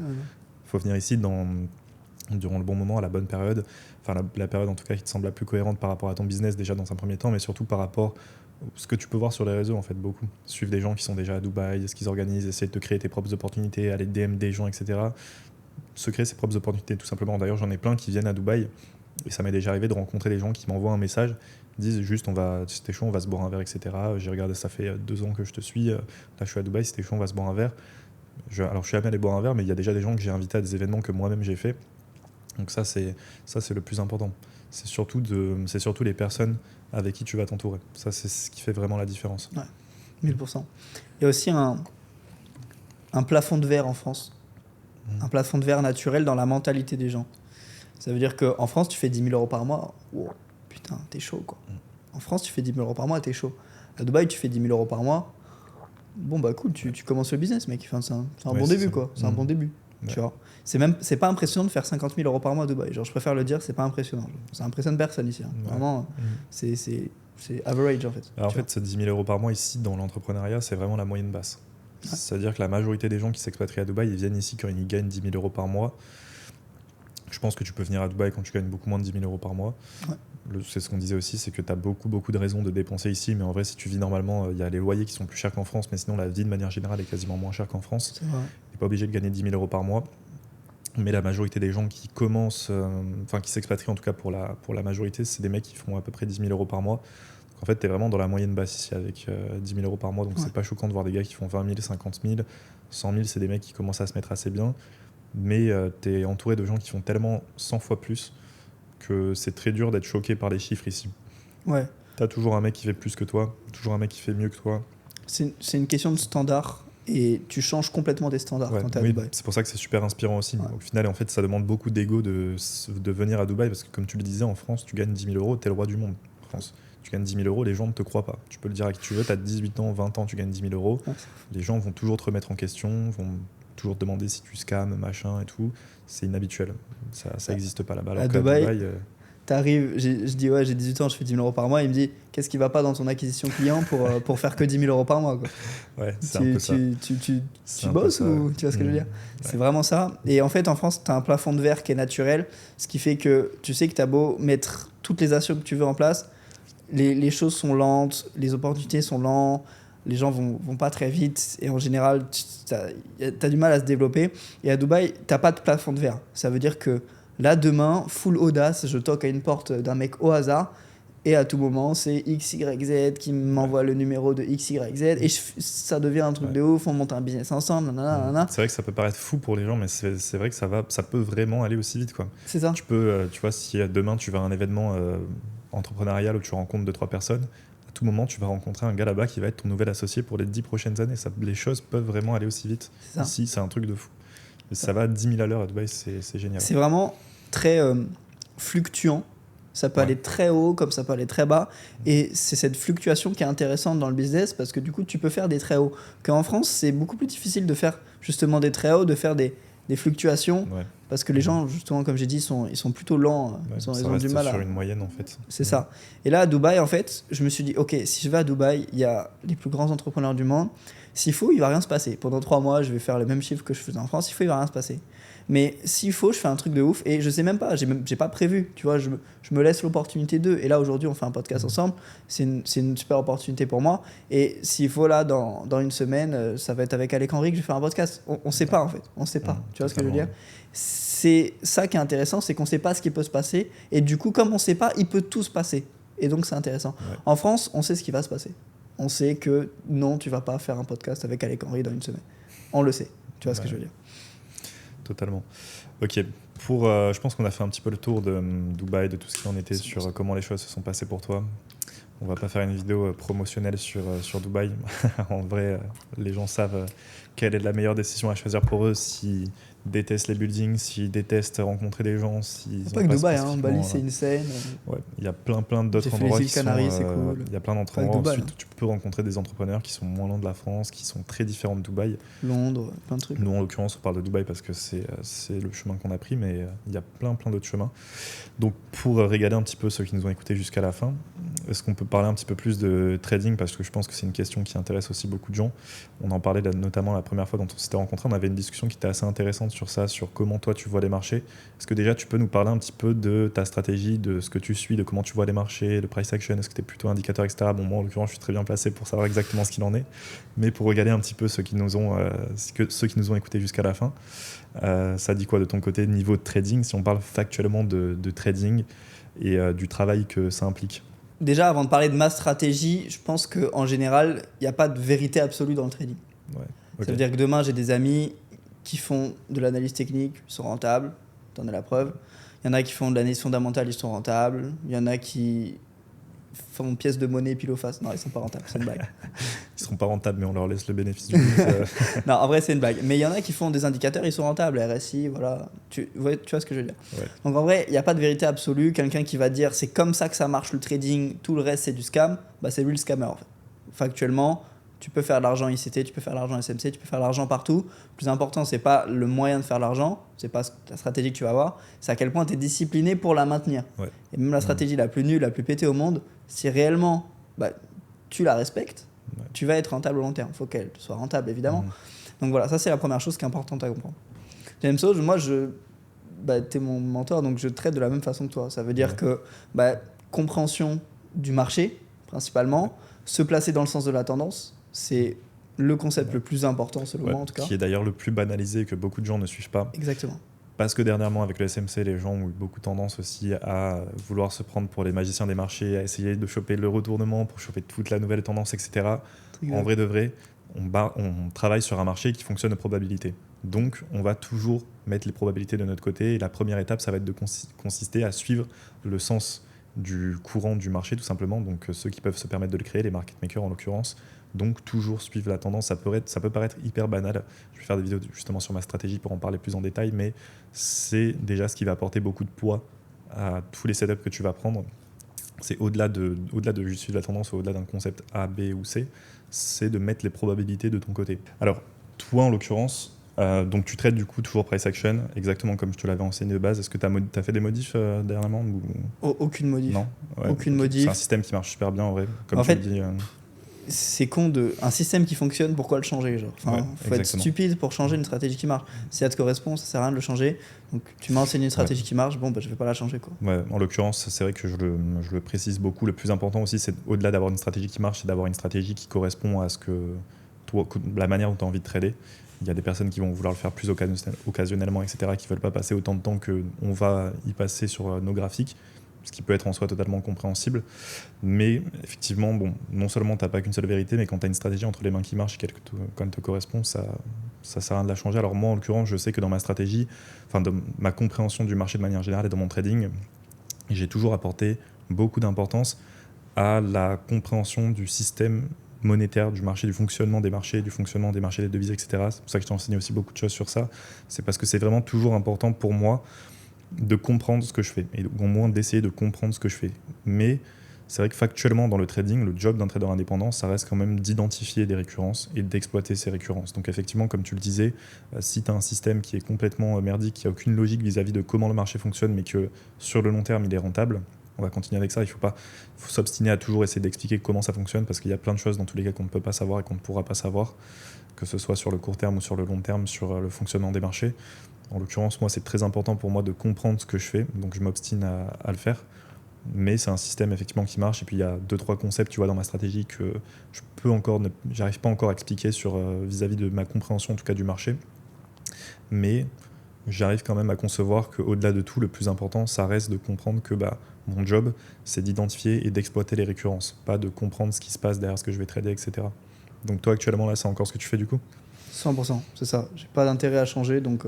faut venir ici durant le bon moment, à la bonne période, enfin la période en tout cas qui te semble la plus cohérente par rapport à ton business déjà dans un premier temps, mais surtout par rapport à ce que tu peux voir sur les réseaux en fait, beaucoup. Suivre des gens qui sont déjà à Dubaï, ce qu'ils organisent, essayer de te créer tes propres opportunités, aller DM des gens, etc. Se créer ses propres opportunités tout simplement. D'ailleurs j'en ai plein qui viennent à Dubaï et ça m'est déjà arrivé de rencontrer des gens qui m'envoient un message, disent juste si t'es chaud on va se boire un verre, etc. J'ai regardé, ça fait 2 ans que je te suis, là je suis à Dubaï, si t'es chaud on va se boire un verre. Alors je suis jamais allé boire un verre, mais il y a déjà des gens que j'ai invités à des événements que moi-même j'ai fait. Donc ça c'est le plus important. C'est surtout les personnes avec qui tu vas t'entourer. Ça c'est ce qui fait vraiment la différence. Ouais, 1000%. Il y a aussi un plafond de verre en France. Un plafond de verre naturel dans la mentalité des gens. Ça veut dire qu'en France, tu fais 10 000 € par mois. Oh, putain, t'es chaud, quoi. En France, tu fais 10 000 € par mois, t'es chaud. À Dubaï, tu fais 10 000 € par mois. Bon, bah cool, tu commences le business, mec. Enfin, c'est un bon début, quoi. C'est un bon début. Ouais. Tu vois. C'est pas impressionnant de faire 50 000 € par mois à Dubaï. Genre, je préfère le dire, c'est pas impressionnant. Ça impressionne personne ici. Hein. Ouais. Vraiment, c'est average, en fait. Alors, en fait, ces 10 000 € par mois ici, dans l'entrepreneuriat, c'est vraiment la moyenne basse. Ouais. C'est-à-dire que la majorité des gens qui s'expatrient à Dubaï, ils viennent ici quand ils gagnent 10 000 € par mois. Je pense que tu peux venir à Dubaï quand tu gagnes beaucoup moins de 10 000 € par mois. Ouais. C'est ce qu'on disait aussi, c'est que tu as beaucoup de raisons de dépenser ici, mais en vrai, si tu vis normalement, il y a les loyers qui sont plus chers qu'en France, mais sinon, la vie de manière générale est quasiment moins chère qu'en France. Tu n'es pas obligé de gagner 10 000 € par mois. Mais la majorité des gens qui commencent, qui s'expatrient en tout cas pour la majorité, c'est des mecs qui font à peu près 10 000 € par mois. Donc en fait, tu es vraiment dans la moyenne basse ici avec 10 000 € par mois, donc c'est pas choquant de voir des gars qui font 20 000, 50 000, 100 000, c'est des mecs qui commencent à se mettre assez bien. Mais tu es entouré de gens qui font tellement 100 fois plus que c'est très dur d'être choqué par les chiffres ici. Ouais. Tu as toujours un mec qui fait plus que toi, toujours un mec qui fait mieux que toi. C'est une question de standard et tu changes complètement des standards quand tu es à Dubaï. C'est pour ça que c'est super inspirant aussi. Ouais. Au final, en fait, ça demande beaucoup d'ego de venir à Dubaï parce que, comme tu le disais, en France, tu gagnes 10 000 €, tu es le roi du monde. En France, tu gagnes 10 000 €, les gens ne te croient pas. Tu peux le dire à qui tu veux, tu as 18 ans, 20 ans, tu gagnes 10 000 €. Ouais. Les gens vont toujours te remettre en question, vont toujours te demander si tu scams, machin et tout. C'est inhabituel. Ça n'existe pas là-bas. Alors à Dubaï, t'arrives, je dis ouais, j'ai 18 ans, je fais 10 000 € par mois. Il me dit qu'est-ce qui va pas dans ton acquisition client pour faire que 10 000 € par mois, quoi. Ouais, c'est un peu ça. Tu bosses ou tu vois ce que je veux dire. Ouais. C'est vraiment ça. Et en fait, en France, tu as un plafond de verre qui est naturel, ce qui fait que tu sais que tu as beau mettre toutes les actions que tu veux en place, les choses sont lentes, les opportunités sont lentes, les gens vont pas très vite et en général, tu as du mal à se développer. Et à Dubaï, tu n'as pas de plafond de verre. Ça veut dire que là, demain, full audace, je toque à une porte d'un mec au hasard et à tout moment, c'est XYZ qui m'envoie le numéro de XYZ et ça devient un truc de ouf, on monte un business ensemble. Nanana. C'est vrai que ça peut paraître fou pour les gens, mais c'est vrai que ça peut vraiment aller aussi vite, quoi. C'est ça. Tu vois, si demain tu vas à un événement entrepreneurial où tu rencontres 2-3 personnes, à tout moment, tu vas rencontrer un gars là-bas qui va être ton nouvel associé pour les 10 prochaines années. Les choses peuvent vraiment aller aussi vite. Ici, c'est un truc de fou. Ça va à 10 000 à l'heure à Dubaï, c'est génial. C'est vraiment très fluctuant. Ça peut aller très haut comme ça peut aller très bas. Et c'est cette fluctuation qui est intéressante dans le business parce que du coup, tu peux faire des très hauts. Qu'en France, c'est beaucoup plus difficile de faire justement des très hauts, de faire des fluctuations. Ouais. Parce que les gens, justement, comme j'ai dit, ils sont plutôt lents. Ils ont du mal sur une moyenne, en fait. C'est ça. Et là, à Dubaï, en fait, je me suis dit, OK, si je vais à Dubaï, il y a les plus grands entrepreneurs du monde. S'il faut, il va rien se passer. Pendant 3 mois, je vais faire le même chiffre que je faisais en France. S'il faut, il va rien se passer. Mais s'il faut, je fais un truc de ouf et je sais même pas, j'ai pas prévu, tu vois, je me laisse l'opportunité d'eux. Et là, aujourd'hui, on fait un podcast ensemble, c'est une super opportunité pour moi. Et s'il faut, là, dans une semaine, ça va être avec Alec Henry que je vais faire un podcast. On sait pas, en fait, on sait pas, tu vois ce que je veux dire. C'est ça qui est intéressant, c'est qu'on sait pas ce qui peut se passer. Et du coup, comme on sait pas, il peut tout se passer. Et donc, c'est intéressant. Ouais. En France, on sait ce qui va se passer. On sait que non, tu vas pas faire un podcast avec Alec Henry dans une semaine. On le sait, tu vois ce que je veux dire. Totalement. Ok, Je pense qu'on a fait un petit peu le tour de Dubaï, de tout ce qui en était sur comment les choses se sont passées pour toi. On va pas faire une vidéo promotionnelle sur Dubaï. En vrai, les gens savent quelle est la meilleure décision à choisir pour eux s'ils détestent les buildings, s'ils détestent rencontrer des gens. Pas que Dubaï, Bali c'est une scène. Ouais, il y a plein d'autres endroits qui sont... cool. Il y a plein d'autres endroits ensuite où tu peux rencontrer des entrepreneurs qui sont moins loin de la France, qui sont très différents de Dubaï. Londres, plein de trucs. Nous, en l'occurrence, on parle de Dubaï parce que c'est le chemin qu'on a pris, mais il y a plein d'autres chemins. Donc, pour régaler un petit peu ceux qui nous ont écoutés jusqu'à la fin, est-ce qu'on peut parler un petit peu plus de trading, parce que je pense que c'est une question qui intéresse aussi beaucoup de gens. On en parlait notamment la première fois dont on s'était rencontrés, on avait une discussion qui était assez intéressante sur ça, sur comment toi tu vois les marchés. Est-ce que déjà tu peux nous parler un petit peu de ta stratégie, de ce que tu suis, de comment tu vois les marchés, le price action, est-ce que tu es plutôt indicateur, etc. Bon, moi en l'occurrence je suis très bien placé pour savoir exactement ce qu'il en est, mais pour régaler un petit peu ceux qui nous ont écoutés jusqu'à la fin, ça dit quoi de ton côté niveau de trading, si on parle factuellement de trading et du travail que ça implique? Déjà, avant de parler de ma stratégie, je pense qu'en général, il n'y a pas de vérité absolue dans le trading. Ouais, okay. Ça veut dire que demain, j'ai des amis qui font de l'analyse technique, ils sont rentables, t'en as la preuve. Il y en a qui font de l'analyse fondamentale, ils sont rentables. Il y en a qui font pièces de monnaie pile ou face. Non, ils sont pas rentables, c'est une blague. Ils seront pas rentables, mais on leur laisse le bénéfice du doute. Non, en vrai, c'est une blague. Mais il y en a qui font des indicateurs, ils sont rentables, RSI, voilà. Tu vois ce que je veux dire. Ouais. Donc en vrai, il n'y a pas de vérité absolue. Quelqu'un qui va dire c'est comme ça que ça marche le trading, tout le reste c'est du scam, bah c'est lui le scammer en fait. Factuellement, tu peux faire de l'argent ICT, tu peux faire de l'argent SMC, tu peux faire de l'argent partout. Le plus important, c'est pas le moyen de faire de l'argent, c'est pas la stratégie que tu vas avoir, c'est à quel point tu es discipliné pour la maintenir. Ouais. Et même la stratégie la plus nulle, la plus pétée au monde, si réellement tu la respectes, tu vas être rentable au long terme. Il faut qu'elle soit rentable, évidemment. Donc voilà, ça c'est la première chose qui est importante à comprendre. Deuxième chose, moi, t'es mon mentor, donc je traite de la même façon que toi. Ça veut dire que compréhension du marché, principalement, se placer dans le sens de la tendance, c'est le concept le plus important, selon moi en tout cas. Qui est d'ailleurs le plus banalisé et que beaucoup de gens ne suivent pas. Exactement. Parce que dernièrement, avec le SMC, les gens ont eu beaucoup tendance aussi à vouloir se prendre pour les magiciens des marchés, à essayer de choper le retournement pour choper toute la nouvelle tendance, etc. En vrai de vrai, on travaille sur un marché qui fonctionne aux probabilités. Donc, on va toujours mettre les probabilités de notre côté. Et la première étape, ça va être de consister à suivre le sens du courant du marché, tout simplement. Donc, ceux qui peuvent se permettre de le créer, les market makers en l'occurrence. Donc, toujours suivre la tendance. Ça peut paraître hyper banal. Je vais faire des vidéos justement sur ma stratégie pour en parler plus en détail, mais c'est déjà ce qui va apporter beaucoup de poids à tous les setups que tu vas prendre. C'est au-delà de juste suivre la tendance, au-delà d'un concept A, B ou C, c'est de mettre les probabilités de ton côté. Alors, toi en l'occurrence, donc tu traites du coup toujours price action, exactement comme je te l'avais enseigné de base. Est-ce que tu as fait des modifs dernièrement ou... Aucune modif. Non, aucune modif. C'est un système qui marche super bien en vrai, comme en tu fait, le dis. C'est con un système qui fonctionne, pourquoi le changer genre. Faut être stupide pour changer une stratégie qui marche. Si ça te correspond, ça sert à rien de le changer. Donc tu m'as enseigné une stratégie qui marche, je vais pas la changer quoi. Ouais, en l'occurrence, c'est vrai que je le précise beaucoup. Le plus important aussi, c'est au-delà d'avoir une stratégie qui marche, c'est d'avoir une stratégie qui correspond à ce que toi, la manière dont tu as envie de trader. Il y a des personnes qui vont vouloir le faire plus occasionnellement, etc., qui veulent pas passer autant de temps qu'on va y passer sur nos graphiques, ce qui peut être en soi totalement compréhensible. Mais effectivement, non seulement tu n'as pas qu'une seule vérité, mais quand tu as une stratégie entre les mains qui marche et qu'elle te correspond, ça sert à rien de la changer. Alors moi, en l'occurrence, je sais que dans ma stratégie, de ma compréhension du marché de manière générale et dans mon trading, j'ai toujours apporté beaucoup d'importance à la compréhension du système monétaire, du marché, du fonctionnement des marchés des devises, etc. C'est pour ça que je t'ai enseigné aussi beaucoup de choses sur ça. C'est parce que c'est vraiment toujours important pour moi de comprendre ce que je fais, et au moins d'essayer de comprendre ce que je fais. Mais c'est vrai que factuellement dans le trading, le job d'un trader indépendant, ça reste quand même d'identifier des récurrences et d'exploiter ces récurrences. Donc effectivement, comme tu le disais, si tu as un système qui est complètement merdique, qui n'a aucune logique vis-à-vis de comment le marché fonctionne, mais que sur le long terme, il est rentable, on va continuer avec ça. Il faut s'obstiner à toujours essayer d'expliquer comment ça fonctionne, parce qu'il y a plein de choses dans tous les cas qu'on ne peut pas savoir et qu'on ne pourra pas savoir, que ce soit sur le court terme ou sur le long terme, sur le fonctionnement des marchés. En l'occurrence, moi, c'est très important pour moi de comprendre ce que je fais, donc je m'obstine à le faire. Mais c'est un système effectivement qui marche. Et puis il y a 2-3 concepts, tu vois, dans ma stratégie que j'arrive pas encore à expliquer vis-à-vis de ma compréhension, en tout cas du marché. Mais j'arrive quand même à concevoir qu'au-delà de tout, le plus important, ça reste de comprendre que mon job, c'est d'identifier et d'exploiter les récurrences, pas de comprendre ce qui se passe derrière ce que je vais trader, etc. Donc toi, actuellement, là, c'est encore ce que tu fais du coup ? 100%, c'est ça. J'ai pas d'intérêt à changer, donc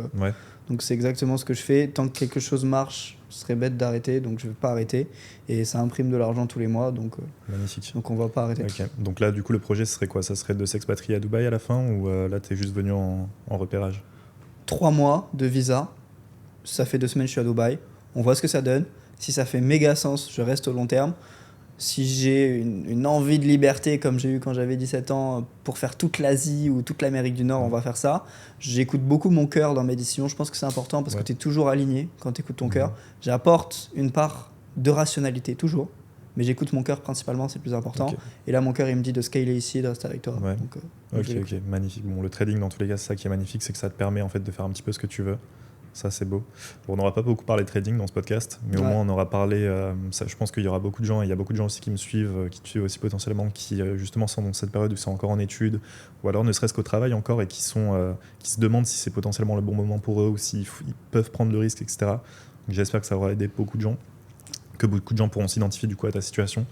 c'est exactement ce que je fais. Tant que quelque chose marche, ce serait bête d'arrêter, donc je vais pas arrêter. Et ça imprime de l'argent tous les mois, donc, magnifique. Donc on va pas arrêter. Okay. Donc là, du coup, le projet, ce serait quoi? Ça serait de s'expatrier à Dubaï à la fin, ou là, tu es juste venu en repérage? 3 mois de visa. Ça fait 2 semaines que je suis à Dubaï. On voit ce que ça donne. Si ça fait méga sens, je reste au long terme. Si j'ai une envie de liberté comme j'ai eu quand j'avais 17 ans pour faire toute l'Asie ou toute l'Amérique du Nord, on va faire ça. J'écoute beaucoup mon cœur dans mes décisions. Je pense que c'est important parce que tu es toujours aligné quand tu écoutes ton cœur. J'apporte une part de rationalité, toujours. Mais j'écoute mon cœur principalement, c'est le plus important. Et là, mon cœur, il me dit de scaler ici, de rester avec toi. Donc, ok, magnifique. Bon, le trading, dans tous les cas, c'est ça qui est magnifique, c'est que ça te permet en fait de faire un petit peu ce que tu veux. Ça, c'est beau. Bon, on n'aura pas beaucoup parlé de trading dans ce podcast, mais au moins on aura parlé. Je pense qu'il y aura beaucoup de gens, et il y a beaucoup de gens aussi qui me suivent, qui te suivent aussi potentiellement, qui justement sont dans cette période où c'est encore en études, ou alors ne serait-ce qu'au travail encore, et qui se demandent si c'est potentiellement le bon moment pour eux, ou s'ils peuvent prendre le risque, etc. Donc, j'espère que ça aura aidé beaucoup de gens, que beaucoup de gens pourront s'identifier du coup à ta situation.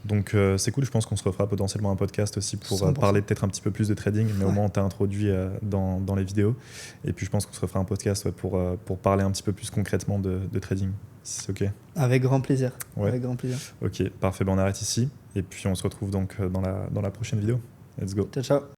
Donc c'est cool, je pense qu'on se refera potentiellement un podcast aussi pour parler peut-être un petit peu plus de trading, mais au moins on t'a introduit dans les vidéos. Et puis je pense qu'on se refera un podcast pour parler un petit peu plus concrètement de trading, si c'est ok. Avec grand plaisir. Avec grand plaisir. Ok, parfait, on arrête ici. Et puis on se retrouve donc dans la prochaine vidéo. Let's go. Ciao, ciao.